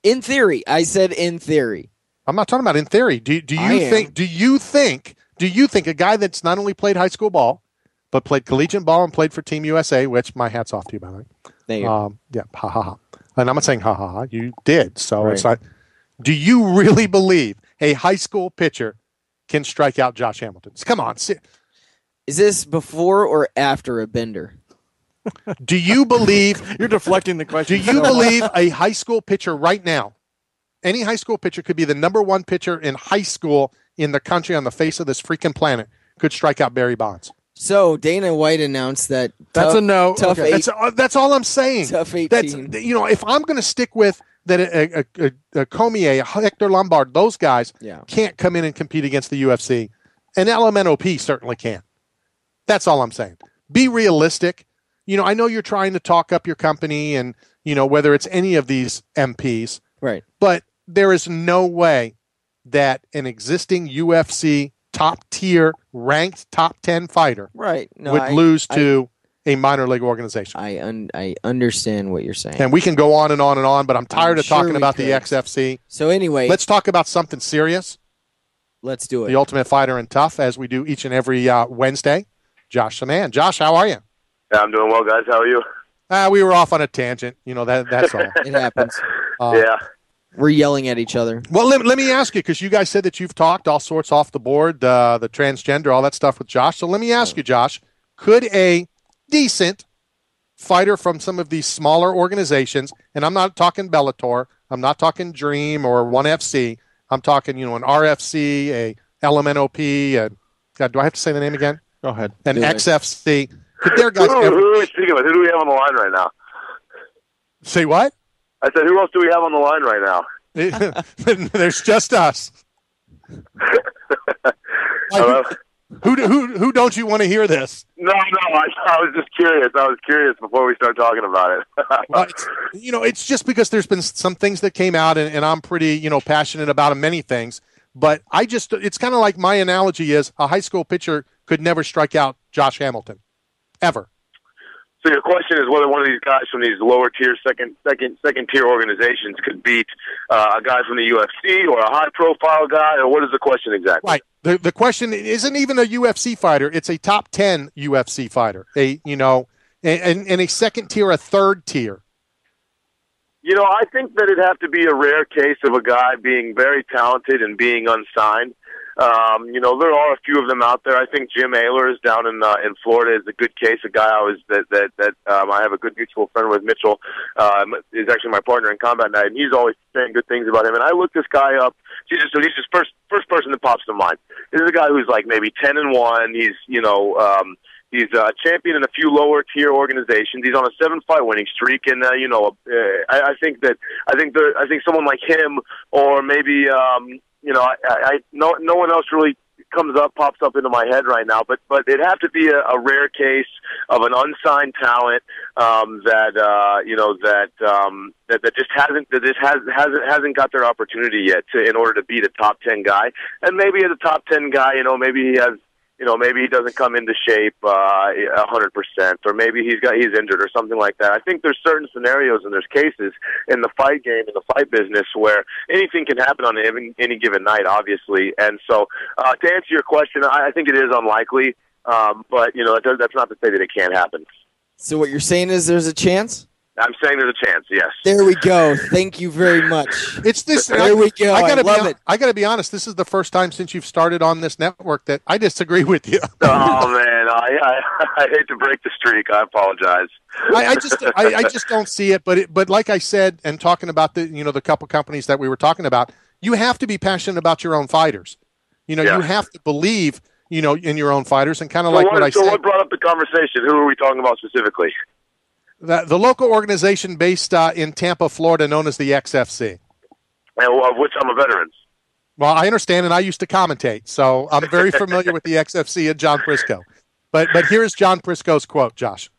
In theory. I said in theory. I'm not talking about in theory. Do you think a guy that's not only played high school ball, but played collegiate ball and played for Team USA, which my hat's off to you, by the way. Thank you. Yeah, ha ha ha. And I'm not saying ha ha ha. You did. So right. It's like, do you really believe a high school pitcher can strike out Josh Hamilton? Come on. Is this before or after a bender? Do you believe you're deflecting the question? Do you believe a high school pitcher right now, any high school pitcher could be the number one pitcher in high school in the country on the face of this freaking planet, could strike out Barry Bonds? So Dana White announced that that's a no. Tough okay. That's all I'm saying. Tough 18. That's, if I'm going to stick with that, a Cormier, a Hector Lombard, those guys can't come in and compete against the UFC, and LMNOP certainly can. That's all I'm saying. Be realistic. I know you're trying to talk up your company, and whether it's any of these MPs, right? But there is no way that an existing UFC top tier ranked top 10 fighter would lose to a minor league organization. I understand what you're saying. And we can go on and on and on, but I'm tired of talking about the XFC. So anyway, let's talk about something serious. Let's do it. The Ultimate Fighter and Tough, as we do each and every Wednesday. Josh Saman. Josh, how are you? Yeah, I'm doing well, guys. How are you? We were off on a tangent. That's all. It happens. Yeah. We're yelling at each other. Well, let me ask you, because you guys said that you've talked all sorts off the board, the transgender, all that stuff with Josh. So let me ask you, Josh, could a decent fighter from some of these smaller organizations, and I'm not talking Bellator, I'm not talking Dream or ONE FC, I'm talking, an RFC, a LMNOP, God, do I have to say the name again? Go ahead. An XFC. Could their guys who are we speaking with? Who do we have on the line right now? Say what? I said, who else do we have on the line right now? There's just us. Hello? Who don't you want to hear this? No, I was just curious. I was curious before we start talking about it. Well, it's just because there's been some things that came out, and I'm pretty, passionate about many things. But it's kind of like my analogy is a high school pitcher could never strike out Josh Hamilton, ever. So your question is whether one of these guys from these lower tier, second tier organizations could beat a guy from the UFC or a high profile guy, or what is the question exactly? Right. The question isn't even a UFC fighter; it's a top 10 UFC fighter. And a second tier, a third tier. I think that it'd have to be a rare case of a guy being very talented and being unsigned. There are a few of them out there. I think Jim Ehlers down in Florida is a good case. A guy I have a good mutual friend with, Mitchell, is actually my partner in Combat Night, and he's always saying good things about him. And I looked this guy up. He's just first person that pops to mind. This is a guy who's like maybe 10-1. He's a champion in a few lower tier organizations. He's on a 7-fight winning streak, and I think someone like him, or maybe no one else really pops up into my head right now. But it'd have to be a rare case of an unsigned talent that just hasn't got their opportunity yet in order to beat a top 10 guy. And maybe as a top 10 guy, maybe he has maybe he doesn't come into shape 100%, or maybe he's injured or something like that. I think there's certain scenarios and there's cases in the fight game, in the fight business, where anything can happen on any given night, obviously. And so, to answer your question, I think it is unlikely, but that's not to say that it can't happen. So what you're saying is there's a chance? I'm saying there's a chance, yes. There we go. Thank you very much. It's this. There we go. I love it. I got to be honest. This is the first time since you've started on this network that I disagree with you. Oh man, I hate to break the streak. I apologize. I just don't see it. But like I said, and talking about the couple companies that we were talking about, you have to be passionate about your own fighters. You have to believe in your own fighters, and kind of what I said. So what brought up the conversation? Who are we talking about specifically? The local organization based in Tampa, Florida, known as the XFC. And of which I'm a veteran. Well, I understand, and I used to commentate, so I'm very familiar with the XFC and John Prisco. But here's John Prisco's quote, Josh.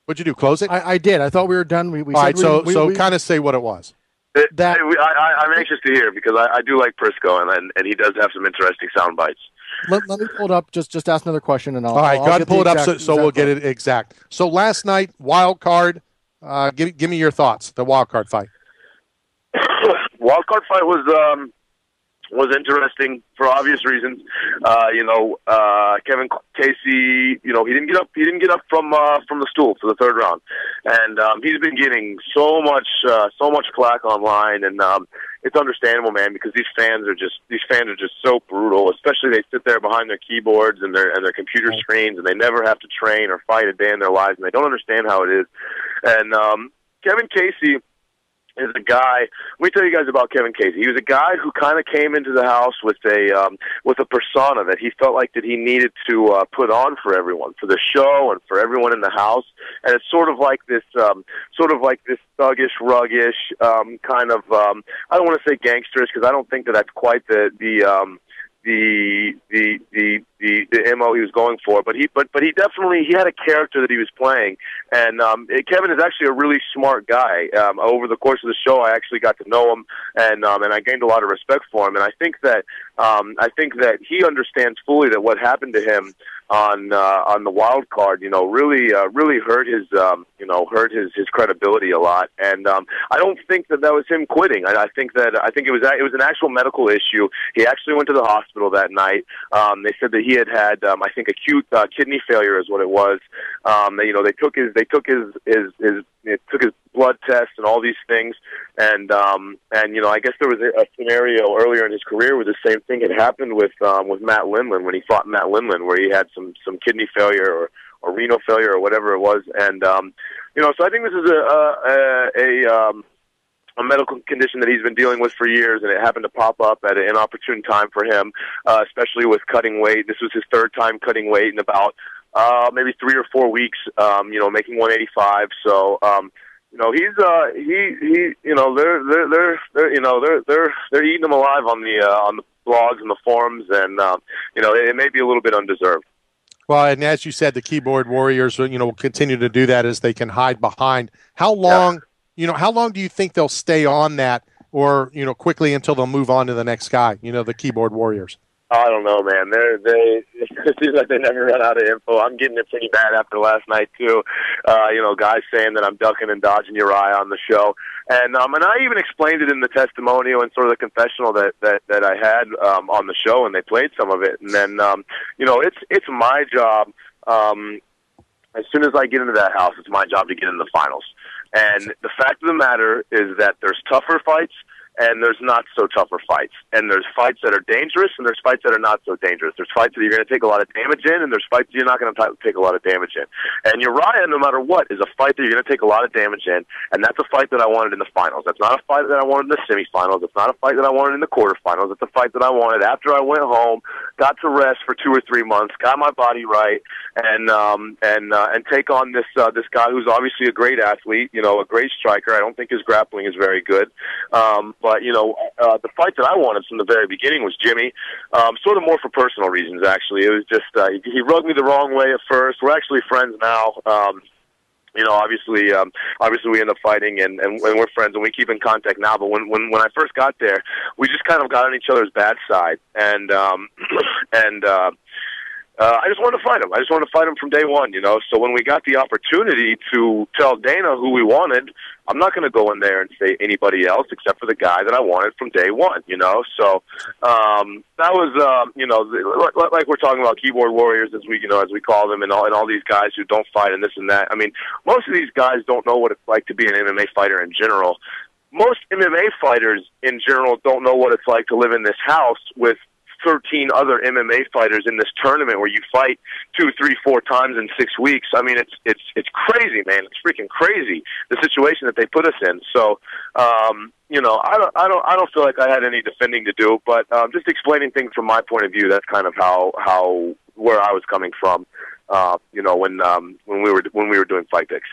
What'd you do, close it? I did. I thought we were done. We All right, so kind of say what it was. I'm anxious to hear, because I do like Prisco, and he does have some interesting sound bites. Let me pull it up. Just ask another question, and I'll. All right, I'll go ahead and pull it up so we'll exact get it exact. So last night, wild card. Give me your thoughts. The wild card fight. Wild card fight was interesting for obvious reasons. Kevin Casey, he didn't get up from the stool for the third round, and he's been getting so much flack online, and it's understandable, man, because these fans are just so brutal. Especially they sit there behind their keyboards and their computer screens, and they never have to train or fight a day in their lives, and they don't understand how it is. And Kevin Casey is a guy. Let me tell you guys about Kevin Casey. He was a guy who kind of came into the house with a persona that he felt like that he needed to put on for everyone, for the show and for everyone in the house. And it's sort of like this thuggish, ruggish kind of. I don't want to say gangsterish, because I don't think that's quite the MO he was going for, but he definitely had a character that he was playing, and Kevin is actually a really smart guy. Over the course of the show, I actually got to know him, and I gained a lot of respect for him, and I think that he understands fully that what happened to him on the wild card, really hurt his credibility a lot, and I don't think that was him quitting. I think it was an actual medical issue. He actually went to the hospital that night. They said that he had I think acute kidney failure is what it was. They took his blood test and all these things, and I guess there was a scenario earlier in his career where the same thing had happened with Matt Lindland when he fought Matt Lindland, where he had some kidney failure or renal failure or whatever it was, and so I think this is a medical condition that he's been dealing with for years, and it happened to pop up at an inopportune time for him, especially with cutting weight. This was his third time cutting weight in about maybe 3 or 4 weeks, making 185. So, they're eating him alive on the blogs and the forums, and it may be a little bit undeserved. Well, and as you said, the keyboard warriors, will continue to do that as they can hide behind. How long? Yeah. How long do you think they'll stay on that, or quickly until they'll move on to the next guy? The keyboard warriors. I don't know, man. It seems like they never run out of info. I'm getting it pretty bad after last night too. Guys saying that I'm ducking and dodging Uriah on the show, and I even explained it in the testimonial and sort of the confessional that I had on the show, and they played some of it. And then it's my job. As soon as I get into that house, it's my job to get into the finals. And the fact of the matter is that there's tougher fights and there's not so tougher fights. And there's fights that are dangerous and there's fights that are not so dangerous. There's fights that you're going to take a lot of damage in, and there's fights that you're not going to take a lot of damage in. And Uriah, no matter what, is a fight that you're going to take a lot of damage in, and that's a fight that I wanted in the finals. That's not a fight that I wanted in the semifinals. It's not a fight that I wanted in the quarterfinals. It's a fight that I wanted after I went home, got to rest for 2 or 3 months, got my body right, and take on this guy who's obviously a great athlete, a great striker. I don't think his grappling is very good. But the fight that I wanted from the very beginning was Jimmy, sort of more for personal reasons, actually. It was just, he rubbed me the wrong way at first. We're actually friends now. Obviously we end up fighting and we're friends and we keep in contact now. But when I first got there, we just kind of got on each other's bad side. And I just wanted to fight him. I just wanted to fight him from day one, you know. So when we got the opportunity to tell Dana who we wanted, I'm not going to go in there and say anybody else except for the guy that I wanted from day one, you know. So that was, you know, like we're talking about keyboard warriors, as we call them, and all these guys who don't fight and this and that. I mean, most of these guys don't know what it's like to be an MMA fighter in general. Most MMA fighters in general don't know what it's like to live in this house with 13 other MMA fighters in this tournament where you fight 2, 3, 4 times in 6 weeks. I mean, it's crazy, man. It's freaking crazy, the situation that they put us in. So, you know, I don't feel like I had any defending to do, but just explaining things from my point of view. That's kind of how where I was coming from. You know, when we were doing fight picks.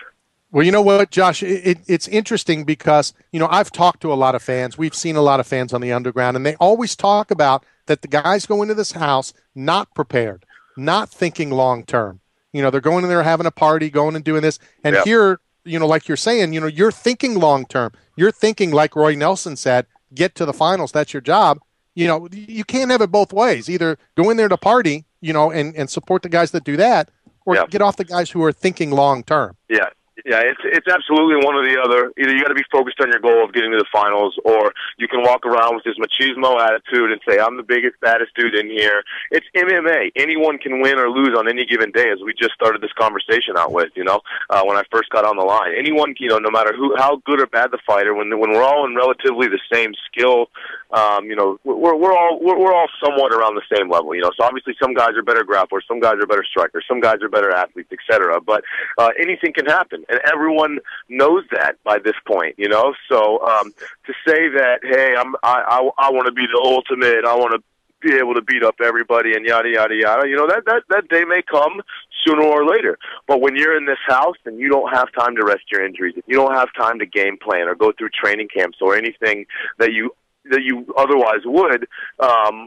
Well, you know what, Josh, it's interesting because, you know, I've talked to a lot of fans. We've seen a lot of fans on the underground, and they always talk about that the guys go into this house not prepared, not thinking long-term. You know, they're going in there having a party, going and doing this. And here, you know, like you're saying, you know, you're thinking long-term. You're thinking, like Roy Nelson said, get to the finals. That's your job. You know, you can't have it both ways. Either go in there to party, you know, and support the guys that do that, or get off the guys who are thinking long-term. Yeah. Yeah, it's absolutely one or the other. Either you got to be focused on your goal of getting to the finals, or you can walk around with this machismo attitude and say, I'm the biggest, baddest dude in here. It's MMA. Anyone can win or lose on any given day, as we just started this conversation out with, you know, when I first got on the line. Anyone, you know, no matter how good or bad the fighter, when we're all in relatively the same skill, you know, we're all somewhat around the same level, you know. So obviously some guys are better grapplers, some guys are better strikers, some guys are better athletes, etc. But anything can happen. And everyone knows that by this point, you know. So to say that, hey, I want to be the ultimate, I want to be able to beat up everybody and yada yada yada, you know, that day may come sooner or later. But when you're in this house and you don't have time to rest your injuries, you don't have time to game plan or go through training camps or anything that you otherwise would,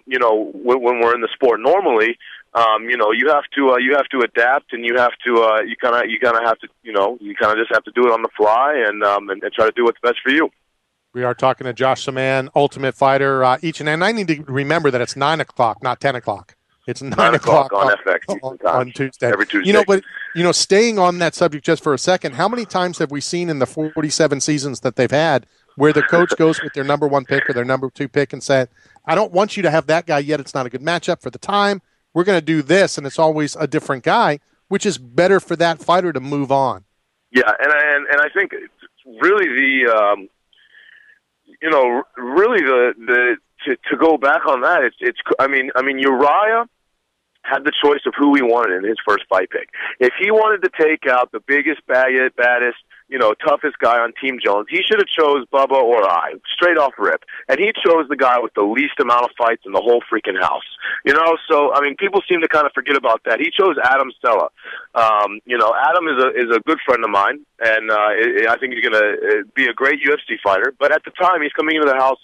you know, when we're in the sport normally. You know, you have to adapt, and you kind of have to, you know, you kind of just have to do it on the fly and try to do what's best for you. We are talking to Josh Saman, Ultimate Fighter, and I need to remember that it's 9 o'clock, not 10 o'clock. It's 9 o'clock on FX on Tuesday. Every Tuesday. You know, but you know, staying on that subject just for a second, how many times have we seen in the 47 seasons that they've had where the coach goes with their number 1 pick or their number 2 pick and said, I don't want you to have that guy yet. It's not a good matchup for the time. We're going to do this, and it's always a different guy, which is better for that fighter to move on. Yeah, and I think really the you know, really the to go back on that, it's I mean Uriah had the choice of who he wanted in his first fight pick. If he wanted to take out the biggest, baddest, you know, toughest guy on Team Jones, he should have chose Bubba or I, straight off rip. And he chose the guy with the least amount of fights in the whole freaking house. You know, so, I mean, people seem to kind of forget about that. He chose Adam Stella. You know, Adam is a good friend of mine, and I think he's going to be a great UFC fighter. But at the time, he's coming into the house,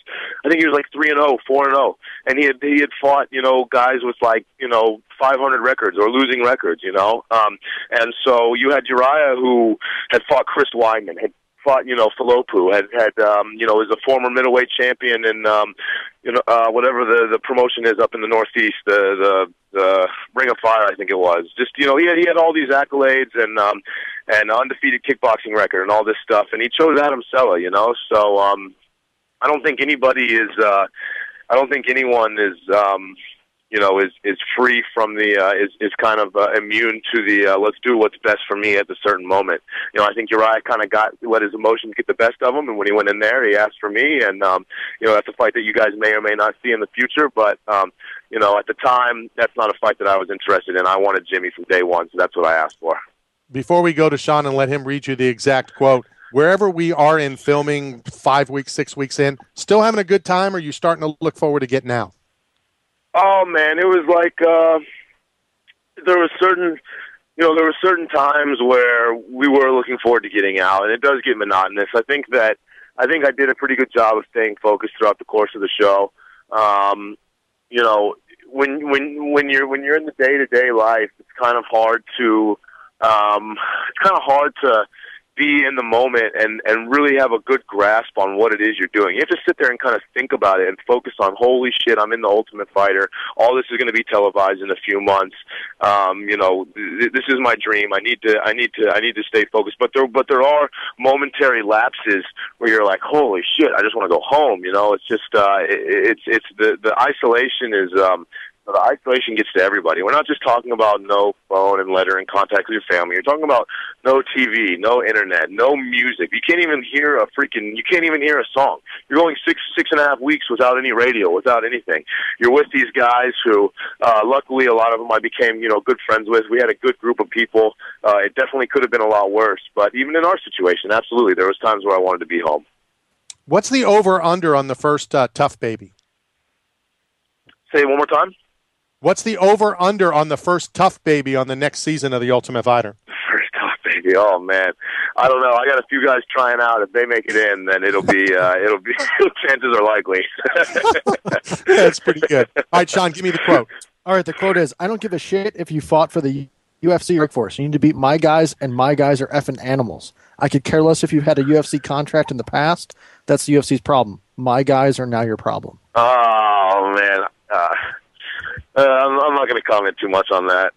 I think he was like 3-0, 4-0. And he had fought, you know, guys with like, you know, 500 records or losing records, you know. And so you had Uriah, who had fought Chris Weidman, had fought, you know, Falopu, had you know, is a former middleweight champion in, you know, whatever the promotion is up in the Northeast, the Ring of Fire, I think it was. Just, you know, he had all these accolades and undefeated kickboxing record and all this stuff, and he chose Adam Stella, you know. So I don't think anybody is, I don't think anyone is, you know, is free from the, is kind of immune to the, let's do what's best for me at a certain moment. You know, I think Uriah kind of let his emotions get the best of him, and when he went in there, he asked for me, and, you know, that's a fight that you guys may or may not see in the future, but, you know, at the time, that's not a fight that I was interested in. I wanted Jimmy from day one, so that's what I asked for. Before we go to Sean and let him read you the exact quote, wherever we are in filming 5 weeks, 6 weeks in, still having a good time, or are you starting to look forward to getting out? Oh man, it was like there were certain times where we were looking forward to getting out, and it does get monotonous. I think I did a pretty good job of staying focused throughout the course of the show. You know, when you're in the day-to-day life, it's kind of hard to be in the moment and really have a good grasp on what it is you're doing. You have to sit there and kind of think about it and focus on, holy shit, I'm in the Ultimate Fighter. All this is going to be televised in a few months. This is my dream. I need to stay focused. But there are momentary lapses where you're like, holy shit, I just want to go home. It's just it's the isolation is. The isolation gets to everybody. We're not just talking about no phone and letter and contact with your family. You're talking about no TV, no internet, no music. You can't even hear a song. You're going 6.5 weeks without any radio, without anything. You're with these guys who, luckily, a lot of them I became, good friends with. We had a good group of people. It definitely could have been a lot worse. But even in our situation, absolutely, there was times where I wanted to be home. What's the over/under on the first Tough Baby? Say it one more time. What's the over/under on the first Tough Baby on the next season of The Ultimate Fighter? First Tough Baby, oh man, I don't know. I got a few guys trying out. If they make it in, then it'll be chances are likely. That's pretty good. All right, Sean, give me the quote. All right, the quote is, I don't give a shit if you fought for the UFC workforce. You need to beat my guys, and my guys are effing animals. I could care less if you had a UFC contract in the past. That's the UFC's problem. My guys are now your problem. Oh man. I'm not going to comment too much on that.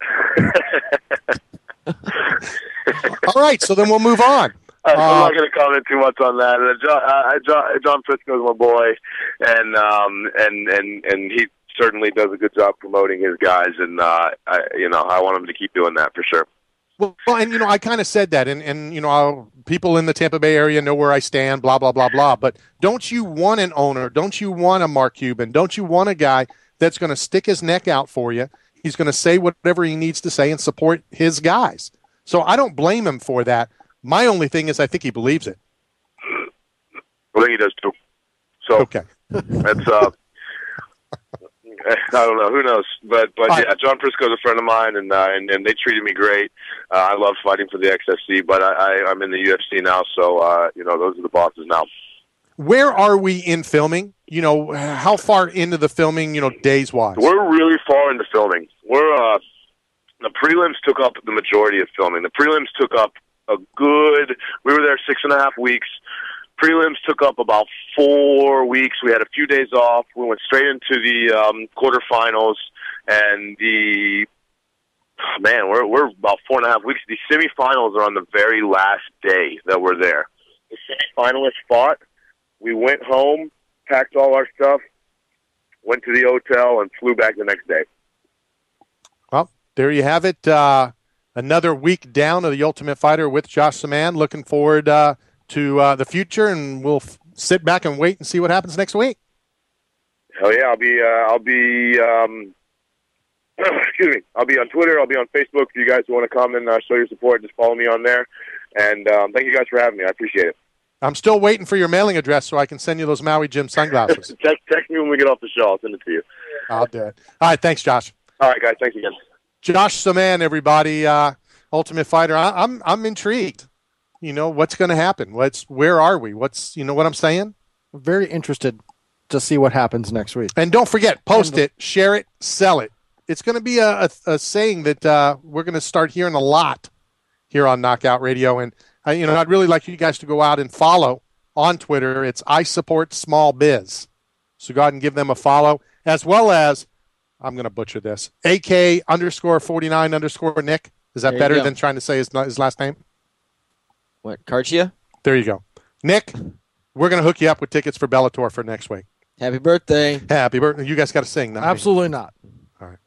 All right, so then we'll move on. I'm not going to comment too much on that. John Frisco's my boy, and he certainly does a good job promoting his guys, and I want him to keep doing that for sure. Well, and I kind of said that, and people in the Tampa Bay area know where I stand, blah blah blah blah. But don't you want an owner? Don't you want a Mark Cuban? Don't you want a guy that's going to stick his neck out for you? He's going to say whatever he needs to say and support his guys. So I don't blame him for that. My only thing is I think he believes it. I think he does too. So okay, that's I don't know. Who knows? But yeah, John Frisco's a friend of mine, and they treated me great. I love fighting for the XFC, but I'm in the UFC now, so those are the bosses now. Where are we in filming? How far into the filming, days-wise? We're really far into filming. We're the prelims took up the majority of filming. The prelims took up we were there 6.5 weeks. Prelims took up about 4 weeks. We had a few days off. We went straight into the quarterfinals, and we're about 4.5 weeks. The semifinals are on the very last day that we're there. The semifinalists fought. We went home, packed all our stuff, went to the hotel, and flew back the next day. Well, there you have it. Another week down of The Ultimate Fighter with Josh Saman. Looking forward to the future, and we'll sit back and wait and see what happens next week. Hell yeah, I'll be excuse me. I'll be on Twitter. I'll be on Facebook. If you guys want to come and show your support, just follow me on there. And thank you guys for having me. I appreciate it. I'm still waiting for your mailing address so I can send you those Maui Jim sunglasses. Text me when we get off the show. I'll send it to you. I'll do it. All right, thanks, Josh. All right, guys. Thanks again. Josh Saman, everybody, Ultimate Fighter. I'm intrigued. What's going to happen? Where are we? What I'm saying? Very interested to see what happens next week. And don't forget, post it, share it, sell it. It's going to be a saying that we're going to start hearing a lot here on Knockout Radio. And I'd really like you guys to go out and follow on Twitter. It's I Support Small Biz. So go ahead and give them a follow, as well as, I'm going to butcher this, AK_49_Nick. Is that better than trying to say his last name? What, Karchia? There you go. Nick, we're going to hook you up with tickets for Bellator for next week. Happy birthday. Happy birthday. You guys got to sing. Absolutely not. All right.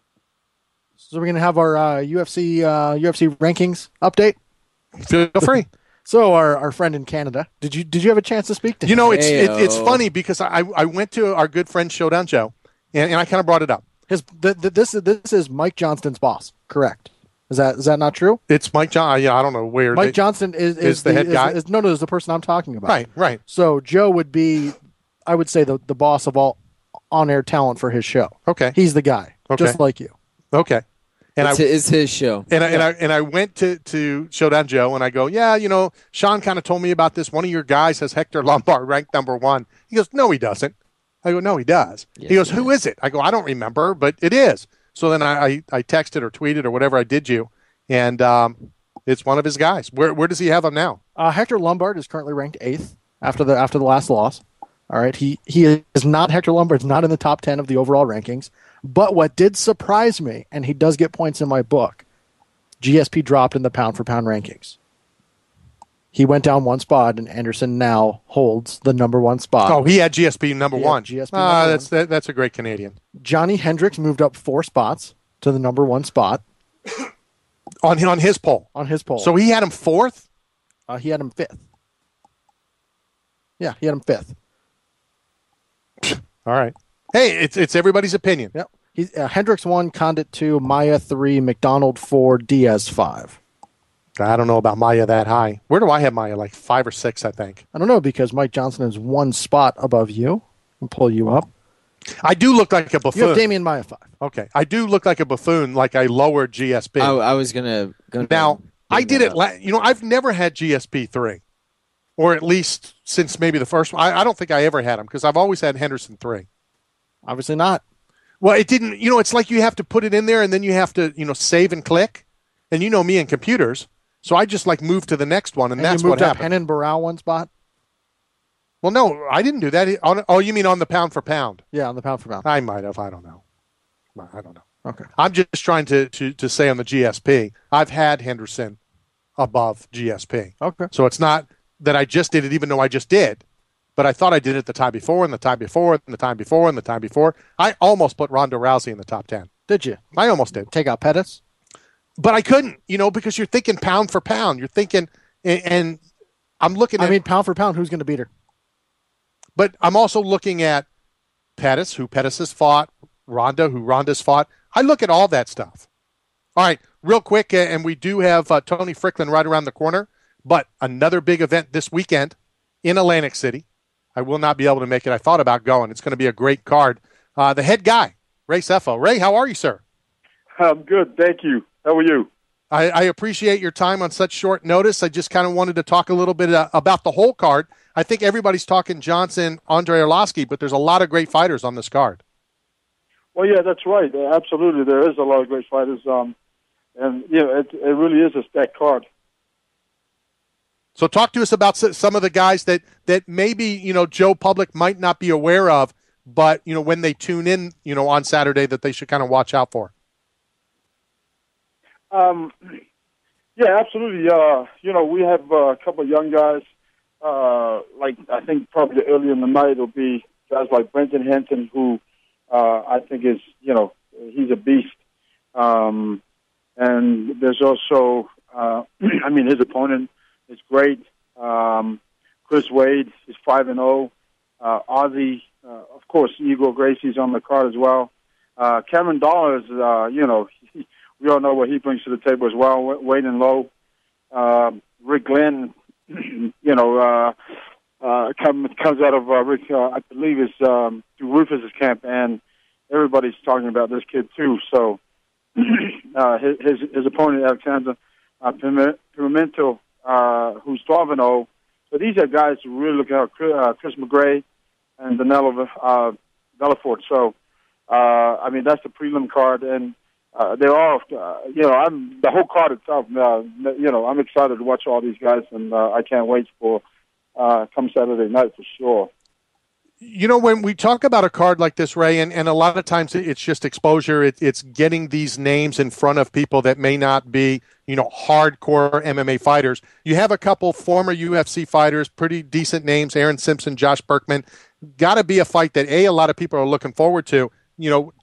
So we're going to have our UFC rankings update. Feel free. So our friend in Canada, did you have a chance to speak to him? It's funny because I went to our good friend Showdown Joe, and I kind of brought it up. This is Mike Johnston's boss, correct? Is that not true? It's Mike Johnston. Yeah, I don't know where. Mike Johnston is the head guy. No, is the person I'm talking about. Right. So Joe would be, I would say, the boss of all on-air talent for his show. Okay. He's the guy, just like you. Okay. And it's his show. And I went to Showdown Joe, and I go, Sean kind of told me about this. One of your guys has Hector Lombard ranked #1. He goes, no, he doesn't. I go, no, he does. Yes, he goes, who is it? I go, I don't remember, but it is. So then I texted or tweeted or whatever I did you, and It's one of his guys. Where does he have him now? Hector Lombard is currently ranked 8th after the last loss. All right, he is not Hector Lombard's not in the top 10 of the overall rankings. But what did surprise me, and he does get points in my book, GSP dropped in the pound-for-pound rankings. He went down one spot, and Anderson now holds the number 1 spot. Oh, he had GSP number 1. GSP number 1. That's a great Canadian. Johnny Hendricks moved up 4 spots to the number 1 spot. On his poll. On his poll. So he had him 4th? He had him 5th. Yeah, he had him 5th. All right. Hey, it's everybody's opinion. Yep. Hendricks 1, Condit 2, Maya 3, McDonald 4, Diaz 5. I don't know about Maya that high. Where do I have Maya? Like 5 or 6, I think. I don't know, because Mike Johnson is 1 spot above you. I'll pull you up. I do look like a buffoon. You have Damian Maya 5. Okay. I do look like a buffoon, like I lowered GSP. I was going to... Now, I did it... I've never had GSP 3. Or at least since maybe the first one. I don't think I ever had him, because I've always had Henderson 3. Obviously not. Well, it didn't... it's like you have to put it in there, and then you have to, save and click. And you know me and computers. So I just moved to the next one, and that's what happened. You moved up Henan Barral 1 spot? Well, no, I didn't do that. You mean on the pound for pound? Yeah, on the pound for pound. I might have. I don't know. I don't know. Okay. I'm just trying to say on the GSP, I've had Henderson above GSP. Okay. So it's not that I just did it, even though I just did, but I thought I did it the time before, and the time before, and the time before, and the time before. I almost put Ronda Rousey in the top 10. Did you? I almost did. Take out Pettis? But I couldn't, because you're thinking pound for pound. You're thinking, and I'm looking at... I mean, pound for pound, who's going to beat her? But I'm also looking at Pettis, who Pettis has fought, Ronda, who Ronda's fought. I look at all that stuff. All right, real quick, and we do have Tony Fricklin right around the corner, but another big event this weekend in Atlantic City. I will not be able to make it. I thought about going. It's going to be a great card. The head guy, Ray Sefo. Ray, how are you, sir? I'm good, thank you. How are you? I appreciate your time on such short notice. I just kind of wanted to talk a little bit about the whole card. I think everybody's talking Johnson, Andre Arlovsky, but there's a lot of great fighters on this card. Well, yeah, that's right. Absolutely, there is a lot of great fighters, and it really is a stacked card. So talk to us about some of the guys that maybe Joe Public might not be aware of, but when they tune in, on Saturday, that they should kind of watch out for. Yeah, absolutely. We have a couple of young guys. I think probably early in the night will be guys like Brenton Henson, who I think is, he's a beast. And there's also, his opponent is great. Chris Wade is 5-0. Ozzy, of course, Igor Gracie's on the card as well. Cameron Dollar is, we all know what he brings to the table as well. Wade and Low. Rick Glenn, comes out of Rick, I believe is through Rufus's camp, and everybody's talking about this kid too. So his opponent Alexander Pimento, who's 12-0. So these are guys who really look out. Chris McGray and Danilo Belfort. So that's the prelim card, and they're all, the whole card itself. I'm excited to watch all these guys, and I can't wait for come Saturday night for sure. When we talk about a card like this, Ray, and a lot of times it's just exposure. It's getting these names in front of people that may not be, hardcore MMA fighters. You have a couple former UFC fighters, pretty decent names, Aaron Simpson, Josh Berkman. Got to be a fight that, a lot of people are looking forward to,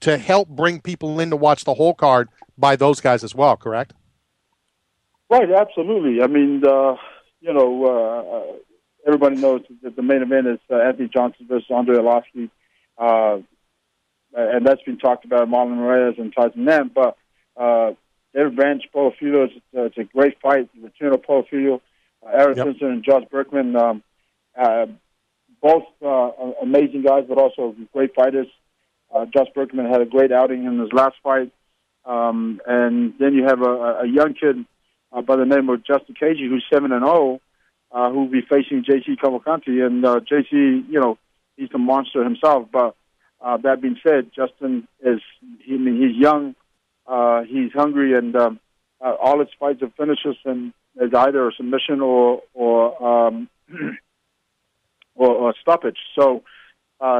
to help bring people in to watch the whole card by those guys as well, correct? Right, absolutely. Everybody knows that the main event is Anthony Johnson versus Andre Arlovsky, and that's been talked about, Marlon Reyes and Tyson Nam. But David Branch, Porfirio, it's a great fight. Return of Porfirio, Aaron Simpson and Josh Berkman, both amazing guys, but also great fighters. Josh Berkman had a great outing in his last fight. And then you have a young kid by the name of Justin Cagey, who's 7-0, who will be facing J.C. Cavalcanti. And J.C., he's a monster himself. But that being said, Justin he's young, he's hungry, and all its fights and finishes and as either a submission or stoppage. So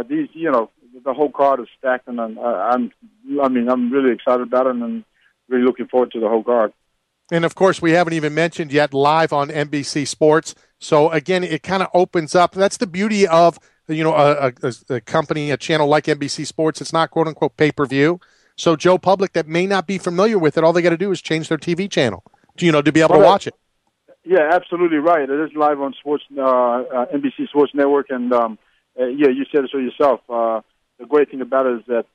these, the whole card is stacked, and I'm really excited about it, and I'm really looking forward to the whole card. And of course, we haven't even mentioned yet live on NBC Sports. So again, it kind of opens up. That's the beauty of a company, a channel like NBC Sports. It's not quote unquote pay-per-view. So Joe Public that may not be familiar with it, all they got to do is change their TV channel to be able to watch it. Yeah, absolutely right. It is live on Sports NBC Sports Network, and you said it so yourself. The great thing about it is that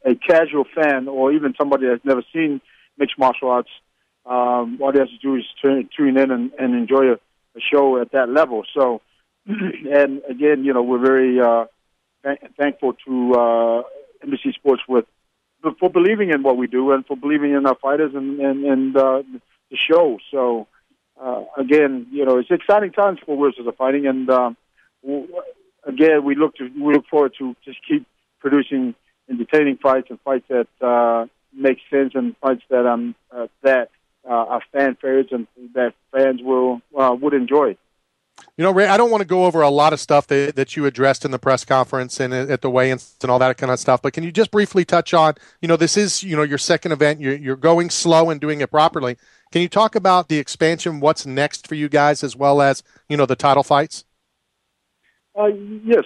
a casual fan or even somebody that's never seen mixed martial arts, all they have to do is tune in and enjoy a show at that level. So, and again, we're very thankful to NBC Sports for believing in what we do and for believing in our fighters and the show. So, again, it's exciting times for Wizards of Fighting, and again, we look forward to just keep producing entertaining fights and fights that make sense and fights that are fan favorites and that fans would enjoy. Ray, I don't want to go over a lot of stuff that you addressed in the press conference and at the weigh-ins and all that kind of stuff, but can you just briefly touch on, this is, your second event, you're going slow and doing it properly. Can you talk about the expansion, what's next for you guys, as well as, the title fights? Yes.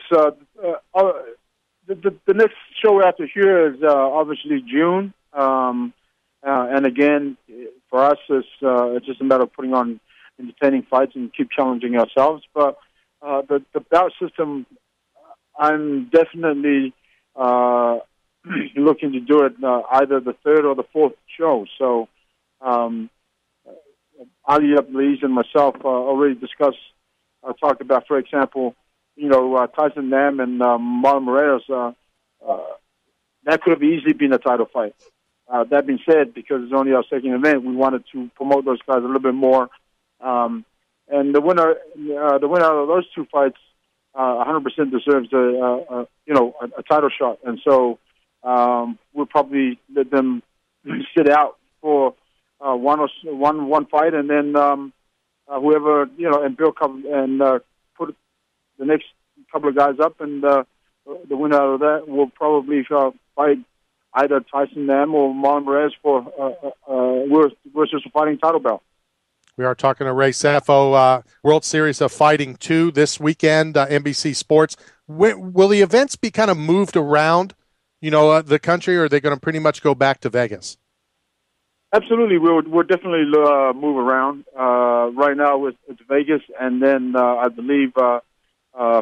The next show after here is obviously June. And again, for us, it's just a matter of putting on entertaining fights and keep challenging ourselves. But the bout system, I'm definitely looking to do it either the third or the fourth show. So Ali Abdelaziz and myself already talked about, for example, Tyson Nam and Marlon Moraes, that could have easily been a title fight. That being said, because it's only our second event, we wanted to promote those guys a little bit more. And the winner of those two fights, 100% deserves a title shot. And so we'll probably let them sit out for one fight, and then whoever and Bill come and put the next couple of guys up, and the winner out of that will probably fight either Tyson Nam or Marlon Moraes for Wizards of Fighting title belt. We are talking to Ray Sefo, World Series of Fighting 2 this weekend, NBC Sports. Will the events be kind of moved around, the country, or are they going to pretty much go back to Vegas? Absolutely. We'll definitely move around. Right now it's Vegas, and then I believe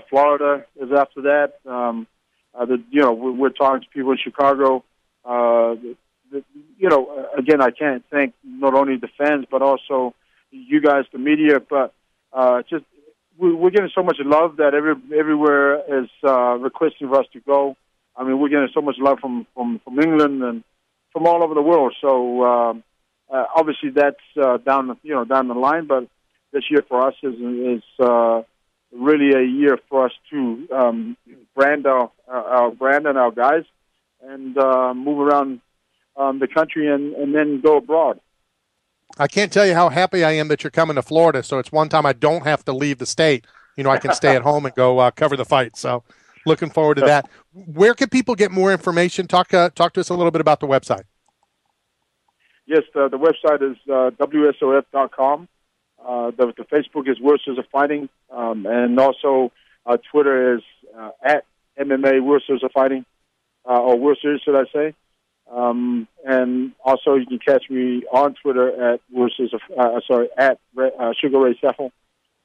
Florida is after that. We're talking to people in Chicago. Again, I can't thank not only the fans, but also you guys, the media, but just we're getting so much love that everywhere is requesting for us to go. I mean, we're getting so much love from England and from all over the world. So obviously that's down the line, but this year for us is really a year for us to brand our brand and our guys and move around the country and then go abroad. I can't tell you how happy I am that you're coming to Florida, so it's one time I don't have to leave the state. I can stay at home and go cover the fight. So looking forward to that. Where can people get more information? Talk to us a little bit about the website. Yes, the website is WSOF.com. The Facebook is Wizards of Fighting, and also Twitter is at MMA Wizards of Fighting, or Wizards, should I say. And also you can catch me on Twitter at Sugar Ray Sefo,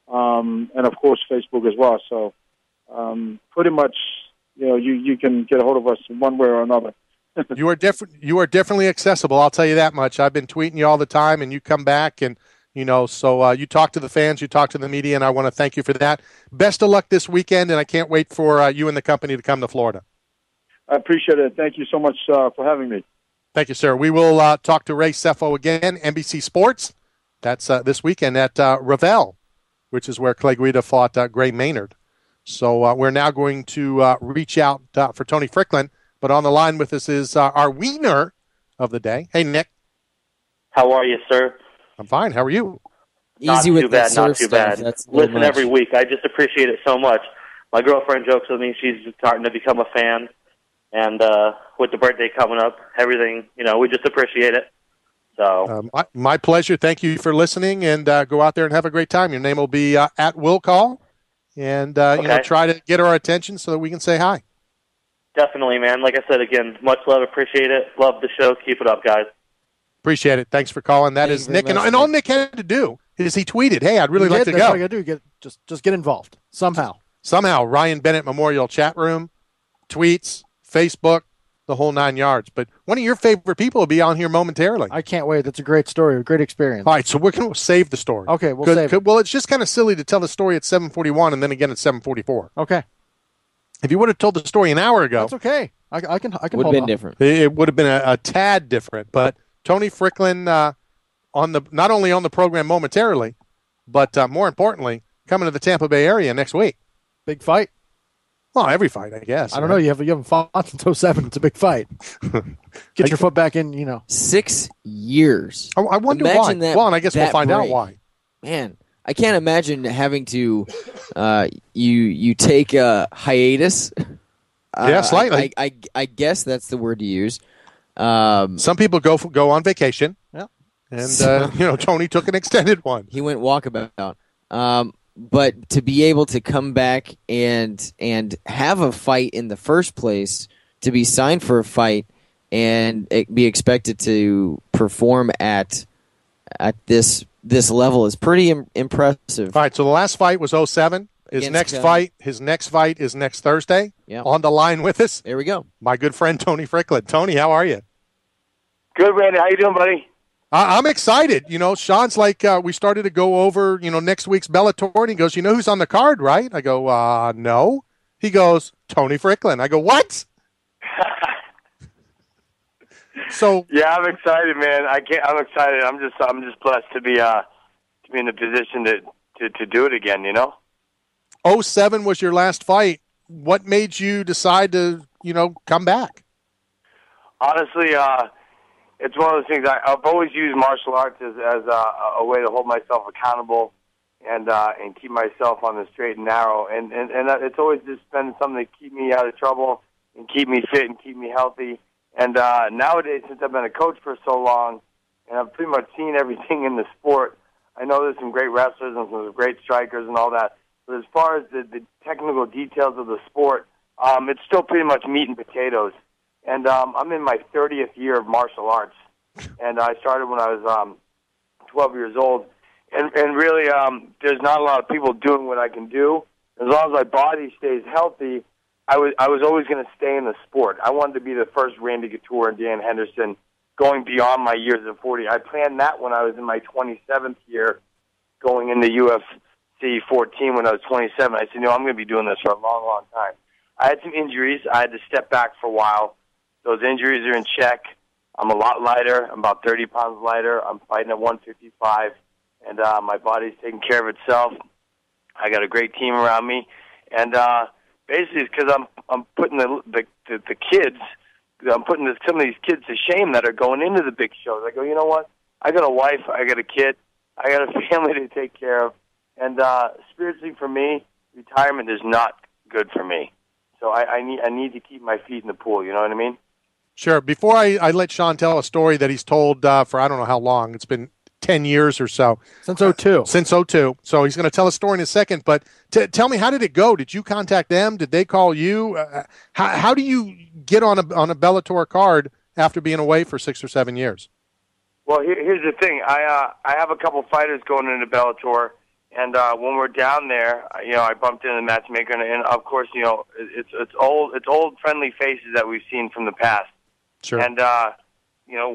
and of course Facebook as well. So pretty much, you can get a hold of us one way or another. You are definitely accessible. I'll tell you that much. I've been tweeting you all the time, and you come back, and so you talk to the fans, you talk to the media, and I want to thank you for that. Best of luck this weekend, and I can't wait for you and the company to come to Florida. I appreciate it. Thank you so much for having me. Thank you, sir. We will talk to Ray Sefo again, NBC Sports. That's this weekend at Revel, which is where Clay Guida fought Gray Maynard. So we're now going to reach out for Tony Fricklin. But on the line with us is our wiener, of the day. Hey, Nick. How are you, sir? I'm fine. How are you? Not Easy too with bad, the not surf too stuff. bad. That's a little Listen much. every week. I just appreciate it so much. My girlfriend jokes with me. She's starting to become a fan. And with the birthday coming up, everything, we just appreciate it. So My pleasure. Thank you for listening, and go out there and have a great time. Your name will be at Will Call, and try to get our attention so that we can say hi. Definitely, man. Like I said, again, much love. Appreciate it. Love the show. Keep it up, guys. Appreciate it. Thanks for calling. That is Nick. And all Nick had to do is he tweeted, hey, I'd really like to That's go. all you got to do. Just get involved somehow. Somehow, Ryan Bennett Memorial Chat Room, tweets, Facebook, the whole 9 yards. But one of your favorite people will be on here momentarily. I can't wait. That's a great story, a great experience. All right, so we're going to save the story. Okay, we'll save it. Well, it's just kind of silly to tell the story at 7:41 and then again at 7:44. Okay. If you would have told the story an hour ago, That's okay. I can Would have hold been on. different. it would have been a tad different. But Tony Fricklin not only on the program momentarily, but more importantly, coming to the Tampa Bay area next week. Big fight. Well, every fight, I guess. I don't know. You haven't fought since 2007. It's a big fight. Get your foot back in, 6 years. I wonder Imagine why. that- Well, and I guess we'll that find out break. why. Man, I can't imagine having to you take a hiatus. Yeah, slightly. I guess that's the word to use. Some people go on vacation. Yeah. And Tony took an extended one. He went walkabout. But to be able to come back and have a fight in the first place, to be signed for a fight, and be expected to perform at this level is pretty impressive. All right, so the last fight was 07. His Against, next fight is next Thursday. Yeah. On the line with us, There we go. my good friend Tony Fricklin. Tony, how are you? Good, Randy. How you doing, buddy? I'm excited. Sean's like, we started to go over, next week's Bellator, and he goes, who's on the card, right? I go, no. He goes, Tony Fricklin. I go, what? So yeah, I'm excited, man. I'm excited. I'm just blessed to be in the position to do it again. 07 was your last fight. What made you decide to, come back? Honestly, it's one of those things. I've always used martial arts as a way to hold myself accountable and keep myself on the straight and narrow. And it's always just been something to keep me out of trouble and keep me fit and keep me healthy. And nowadays, since I've been a coach for so long, and I've pretty much seen everything in the sport, I know there's some great wrestlers and some great strikers and all that. But as far as the technical details of the sport, it's still pretty much meat and potatoes. And I'm in my 30th year of martial arts, and I started when I was 12 years old. And really, there's not a lot of people doing what I can do. As long as my body stays healthy, I was always going to stay in the sport. I wanted to be the first Randy Couture and Dan Henderson, going beyond my years of 40. I planned that when I was in my 27th year, going into UFC 14 when I was 27. I said, I'm going to be doing this for a long, long time. I had some injuries. I had to step back for a while. Those injuries are in check. I'm a lot lighter. I'm about 30 pounds lighter. I'm fighting at 155, and my body's taking care of itself. I got a great team around me, and basically it's because I'm putting the kids, I'm putting some of these kids to shame that are going into the big shows. I go, you know what? I got a wife. I got a kid. I got a family to take care of, and spiritually for me, retirement is not good for me. So I need to keep my feet in the pool. You know what I mean? Sure. Before I let Sean tell a story that he's told for I don't know how long, it's been 10 years or so. Since 02. Since 02. So he's going to tell a story in a second. But tell me, how did it go? Did you contact them? Did they call you? How do you get on a Bellator card after being away for 6 or 7 years? Well, here's the thing. I have a couple fighters going into Bellator. And when we're down there, I bumped into the matchmaker, and of course, it's old friendly faces that we've seen from the past. Sure. And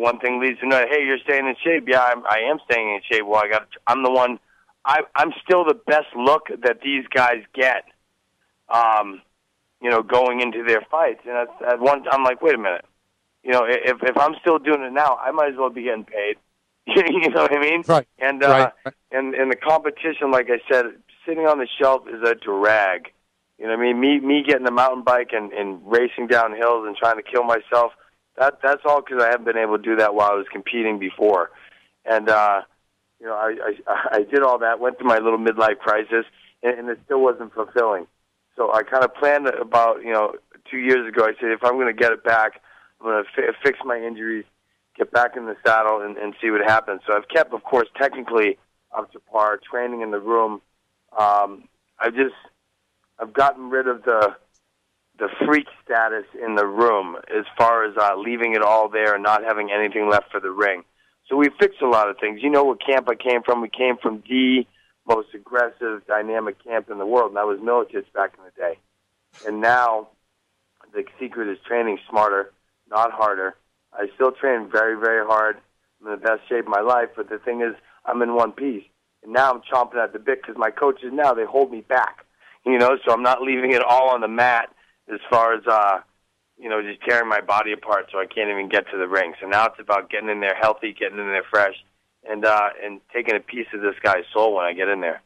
one thing leads to another. Hey, you're staying in shape. Yeah, I am staying in shape. Well, I'm the one. I'm still the best look that these guys get. Going into their fights, and at one time, I'm like, wait a minute. If I'm still doing it now, I might as well be getting paid. You know what I mean? Right. And right. and the competition, like I said, sitting on the shelf is a drag. You know what I mean? Me getting a mountain bike and racing down hills and trying to kill myself That's all because I haven't been able to do that while I was competing before. And, you know, I did all that, went through my little midlife crisis, and it still wasn't fulfilling. So I kind of planned about, 2 years ago. I said, if I'm going to get it back, I'm going to fix my injuries, get back in the saddle, and see what happens. So I've kept, of course, technically up to par, training in the room. I've gotten rid of the freak status in the room as far as leaving it all there and not having anything left for the ring. So we fixed a lot of things. You know what camp I came from? We came from the most aggressive, dynamic camp in the world, and that was Milicic back in the day. And now the secret is training smarter, not harder. I still train very, very hard. I'm in the best shape of my life, but the thing is, I'm in one piece. And now I'm chomping at the bit because my coaches now, they hold me back. So I'm not leaving it all on the mat as far as, just tearing my body apart so I can't even get to the ring. So now it's about getting in there healthy, getting in there fresh, and taking a piece of this guy's soul when I get in there.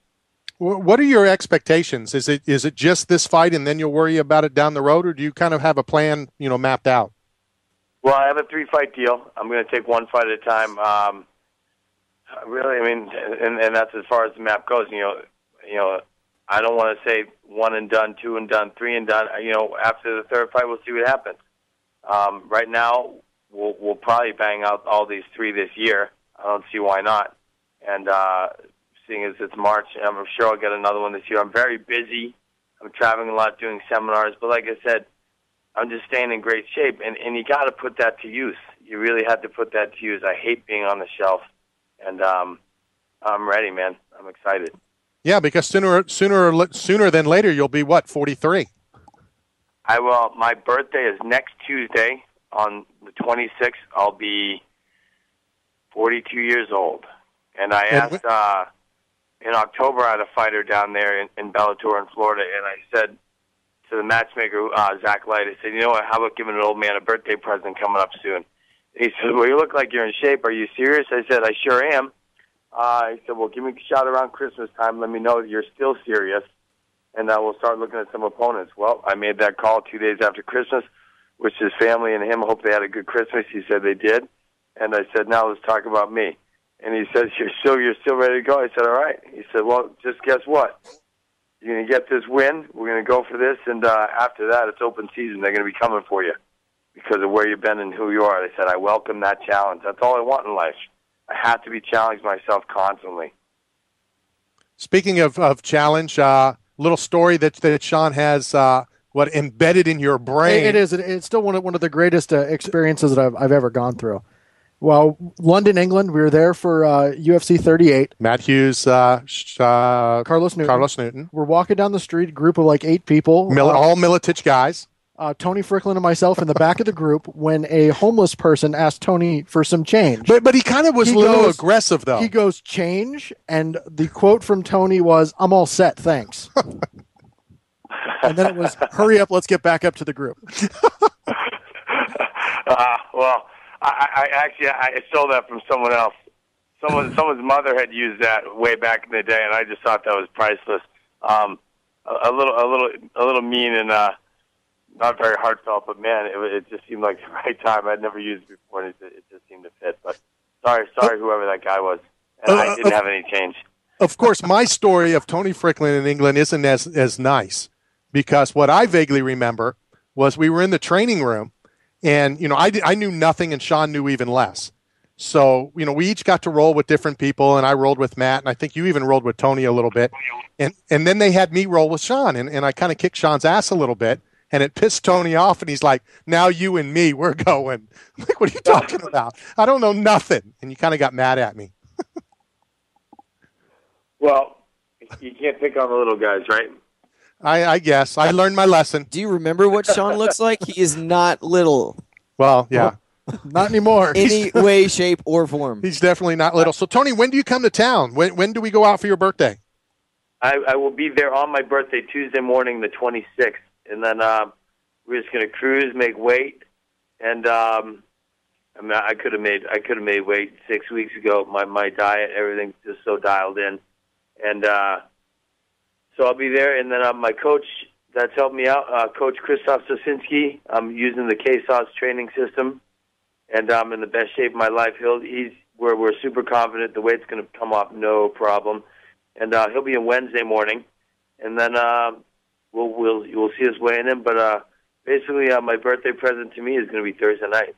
What are your expectations? Is it just this fight and then you'll worry about it down the road, or do you kind of have a plan, mapped out? Well, I have a 3-fight deal. I'm going to take one fight at a time. Really, and that's as far as the map goes. I don't want to say 1 and done, 2 and done, 3 and done. After the third fight, we'll see what happens. Right now, we'll probably bang out all these 3 this year. I don't see why not. And seeing as it's March, I'm sure I'll get another one this year. I'm very busy. I'm traveling a lot, doing seminars. But like I said, I'm just staying in great shape. And you got to put that to use. You really have to put that to use. I hate being on the shelf. And I'm ready, man. I'm excited. Yeah, because sooner than later, you'll be, 43? I will. My birthday is next Tuesday on the 26th. I'll be 42 years old. And I asked, in October, I had a fighter down there in Bellator in Florida, and I said to the matchmaker, Zach Light, I said, you know what, how about giving an old man a birthday present coming up soon? He said, well, you look like you're in shape. Are you serious? I said, I sure am. He said, well, give me a shot around Christmas time. Let me know that you're still serious, and we'll start looking at some opponents. Well, I made that call 2 days after Christmas, which his family and him hope they had a good Christmas. He said they did. And I said, now let's talk about me. And he said, you're still ready to go? I said, all right. He said, well, just guess what? You're going to get this win. We're going to go for this. And after that, it's open season. They're going to be coming for you because of where you've been and who you are. I said, I welcome that challenge. That's all I want in life. I have to be challenged myself constantly. Speaking of challenge, little story that Sean has embedded in your brain. It is. It's still one of the greatest experiences that I've ever gone through. Well, London, England, we were there for UFC 38. Matt Hughes, Carlos Newton. We're walking down the street, a group of like 8 people. All Milicic guys. Tony Fricklin and myself in the back of the group when a homeless person asked Tony for some change. But he kind of was a little aggressive, though. He goes, change? And the quote from Tony was, I'm all set, thanks. And then it was, hurry up, let's get back up to the group. Well, I stole that from someone else. Someone's mother had used that way back in the day, and I just thought that was priceless. A little mean and not very heartfelt, but man, it just seemed like the right time. I'd never used it before, and it just seemed to fit. But sorry, whoever that guy was, and I didn't have any change. Of course, my story of Tony Fricklin in England isn't as nice, because what I vaguely remember was we were in the training room, and I knew nothing, and Sean knew even less. So we each got to roll with different people, and I rolled with Matt, and I think you even rolled with Tony a little bit, and then they had me roll with Sean, and I kind of kicked Sean's ass a little bit. And it pissed Tony off, and he's like, now you and me, we're going. I'm like, what are you talking about? I don't know nothing. And you kind of got mad at me. Well, you can't pick on the little guys, right? I guess. I learned my lesson. Do you remember what Sean looks like? He is not little. Well, yeah. Not anymore. Any way, shape, or form. He's definitely not little. So, Tony, when do you come to town? When do we go out for your birthday? I will be there on my birthday, Tuesday morning, the 26th. And then we're just going to cruise, make weight, and I could have made weight 6 weeks ago. My diet, everything's just so dialed in, and so I'll be there. And then my coach that's helped me out, Coach Krzysztof Sosinski. I'm using the KSOS training system, and I'm in the best shape of my life. We're super confident the weight's going to come off no problem, and he'll be in Wednesday morning, and then you'll see us weighing in. But basically, my birthday present to me is going to be Thursday night.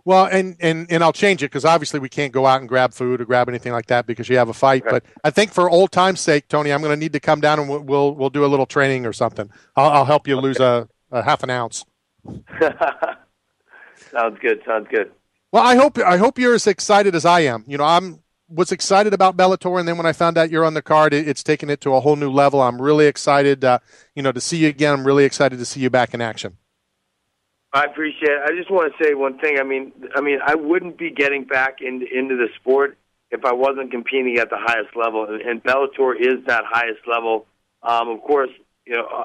Well, and I'll change it because obviously we can't go out and grab food or grab anything like that because you have a fight. Right. But I think for old time's sake, Tony, I'm going to need to come down and we'll do a little training or something. I'll help you lose a half an ounce. Sounds good. Well, I hope you're as excited as I am. Was excited about Bellator, and then when I found out you're on the card, it's taken it to a whole new level. I'm really excited, to see you again. I'm really excited to see you back in action. I appreciate it. I just want to say one thing. I mean, I wouldn't be getting back into the sport if I wasn't competing at the highest level, and Bellator is that highest level. Of course,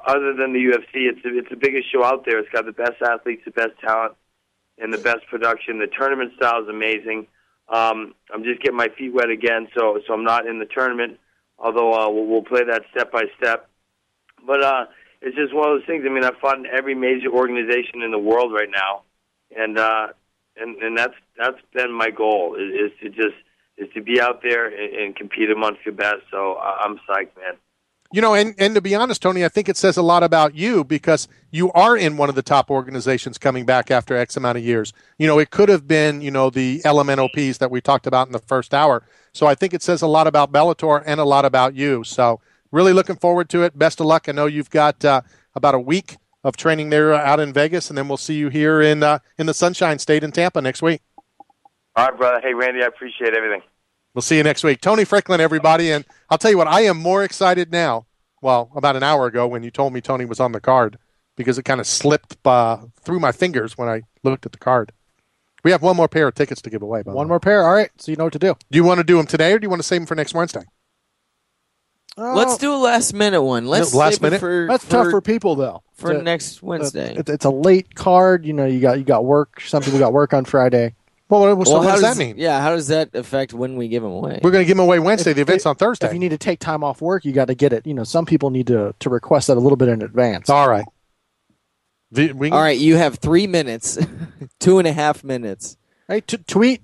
other than the UFC, it's the biggest show out there. It's got the best athletes, the best talent, and the best production. The tournament style is amazing. I'm just getting my feet wet again, so I'm not in the tournament, although we'll play that step by step. But it's just one of those things. I mean, I've fought in every major organization in the world right now, and that's been my goal is to be out there and compete amongst the best. So I'm psyched, man. And to be honest, Tony, I think it says a lot about you because you are in one of the top organizations coming back after X amount of years. It could have been, the LMNOPs that we talked about in the first hour. So I think it says a lot about Bellator and a lot about you. So really looking forward to it. Best of luck. I know you've got about a week of training there out in Vegas, and then we'll see you here in the Sunshine State in Tampa next week. All right, brother. Hey, Randy, I appreciate everything. We'll see you next week. Tony Franklin, everybody. And I'll tell you what, I am more excited now, well, about an hour ago when you told me Tony was on the card because it kind of slipped through my fingers when I looked at the card. We have one more pair of tickets to give away. One more pair. All right, so you know what to do. Do you want to do them today or do you want to save them for next Wednesday? Let's do a last-minute one. Let's last minute. That's tough for people, though. For next Wednesday. It's a late card. You got work. Some people got work on Friday. Well, what does that mean? Yeah, how does that affect when we give them away? We're going to give them away Wednesday. The event's on Thursday. If you need to take time off work, you got to get it. Some people need to request that a little bit in advance. All right. All right, you have 3 minutes, 2.5 minutes. Hey, tweet.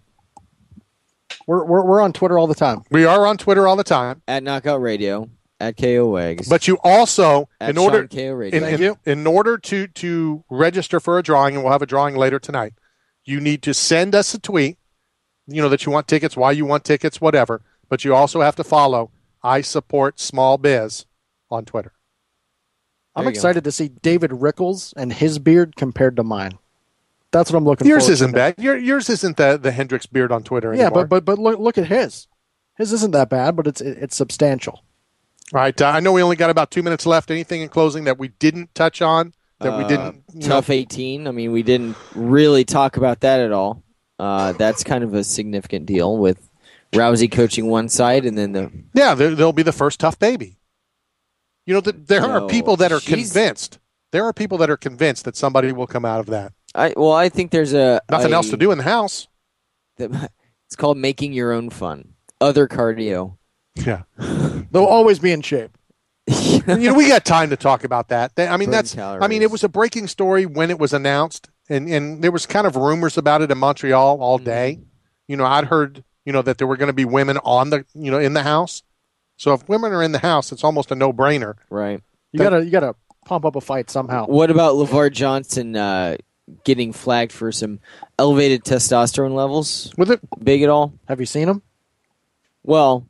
We're on Twitter all the time. We are on Twitter all the time. At Knockout Radio, at KO Wags. But you also, in order to register for a drawing, and we'll have a drawing later tonight, you need to send us a tweet, that you want tickets, why you want tickets, whatever. But you also have to follow I Support Small Biz on Twitter. I'm excited to see David Rickles and his beard compared to mine. That's what I'm looking for. Yours isn't bad. Yours isn't the Hendricks beard on Twitter anymore. Yeah, but look at his. His isn't that bad, but it's substantial. All right. I know we only got about 2 minutes left. Anything in closing that we didn't touch on? That we didn't. Tough 18. I mean, we didn't really talk about that at all. That's kind of a significant deal with Rousey coaching one side and then they'll be the first tough baby. There are people that are convinced. There are people that are convinced that somebody will come out of that. I think there's nothing else to do in the house. It's called making your own fun. Other cardio. Yeah, they'll always be in shape. We got time to talk about that. It was a breaking story when it was announced, and there was kind of rumors about it in Montreal all day. I'd heard that there were going to be women on the in the house. So if women are in the house, it's almost a no-brainer. Right. You gotta pump up a fight somehow. What about LeVar Johnson getting flagged for some elevated testosterone levels? Was it big at all? Have you seen him? Well,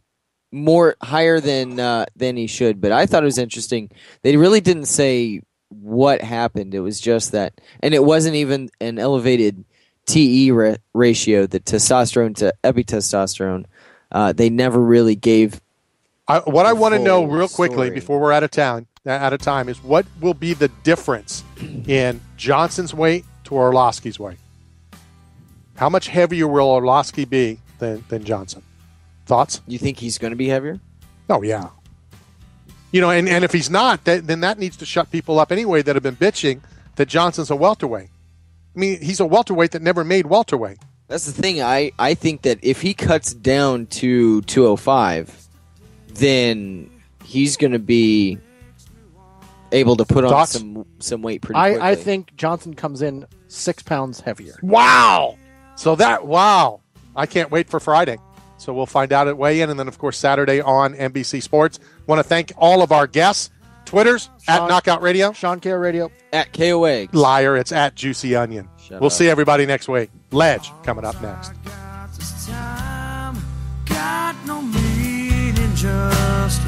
more higher than he should, but I thought it was interesting. They really didn't say what happened. It was just that, and it wasn't even an elevated TE ratio, the testosterone to epitestosterone. They never really gave. What I want to know real quickly before we're out of time is what will be the difference in Johnson's weight to Orlovsky's weight? How much heavier will Orlovsky be than Johnson? Thoughts? You think he's going to be heavier? Oh, yeah. And if he's not, then that needs to shut people up anyway that have been bitching that Johnson's a welterweight. I mean, he's a welterweight that never made welterweight. That's the thing. I think that if he cuts down to 205, then he's going to be able to put on some weight pretty quickly. I think Johnson comes in 6 pounds heavier. Wow! So wow. I can't wait for Friday. So we'll find out at weigh-in, and then, of course, Saturday on NBC Sports. Want to thank all of our guests. Twitters, at Knockout Radio. Sean KO Radio. At KO Eggs. Liar, it's at Juicy Onion. We'll see everybody next week. Ledge coming up next. Got no meaning, just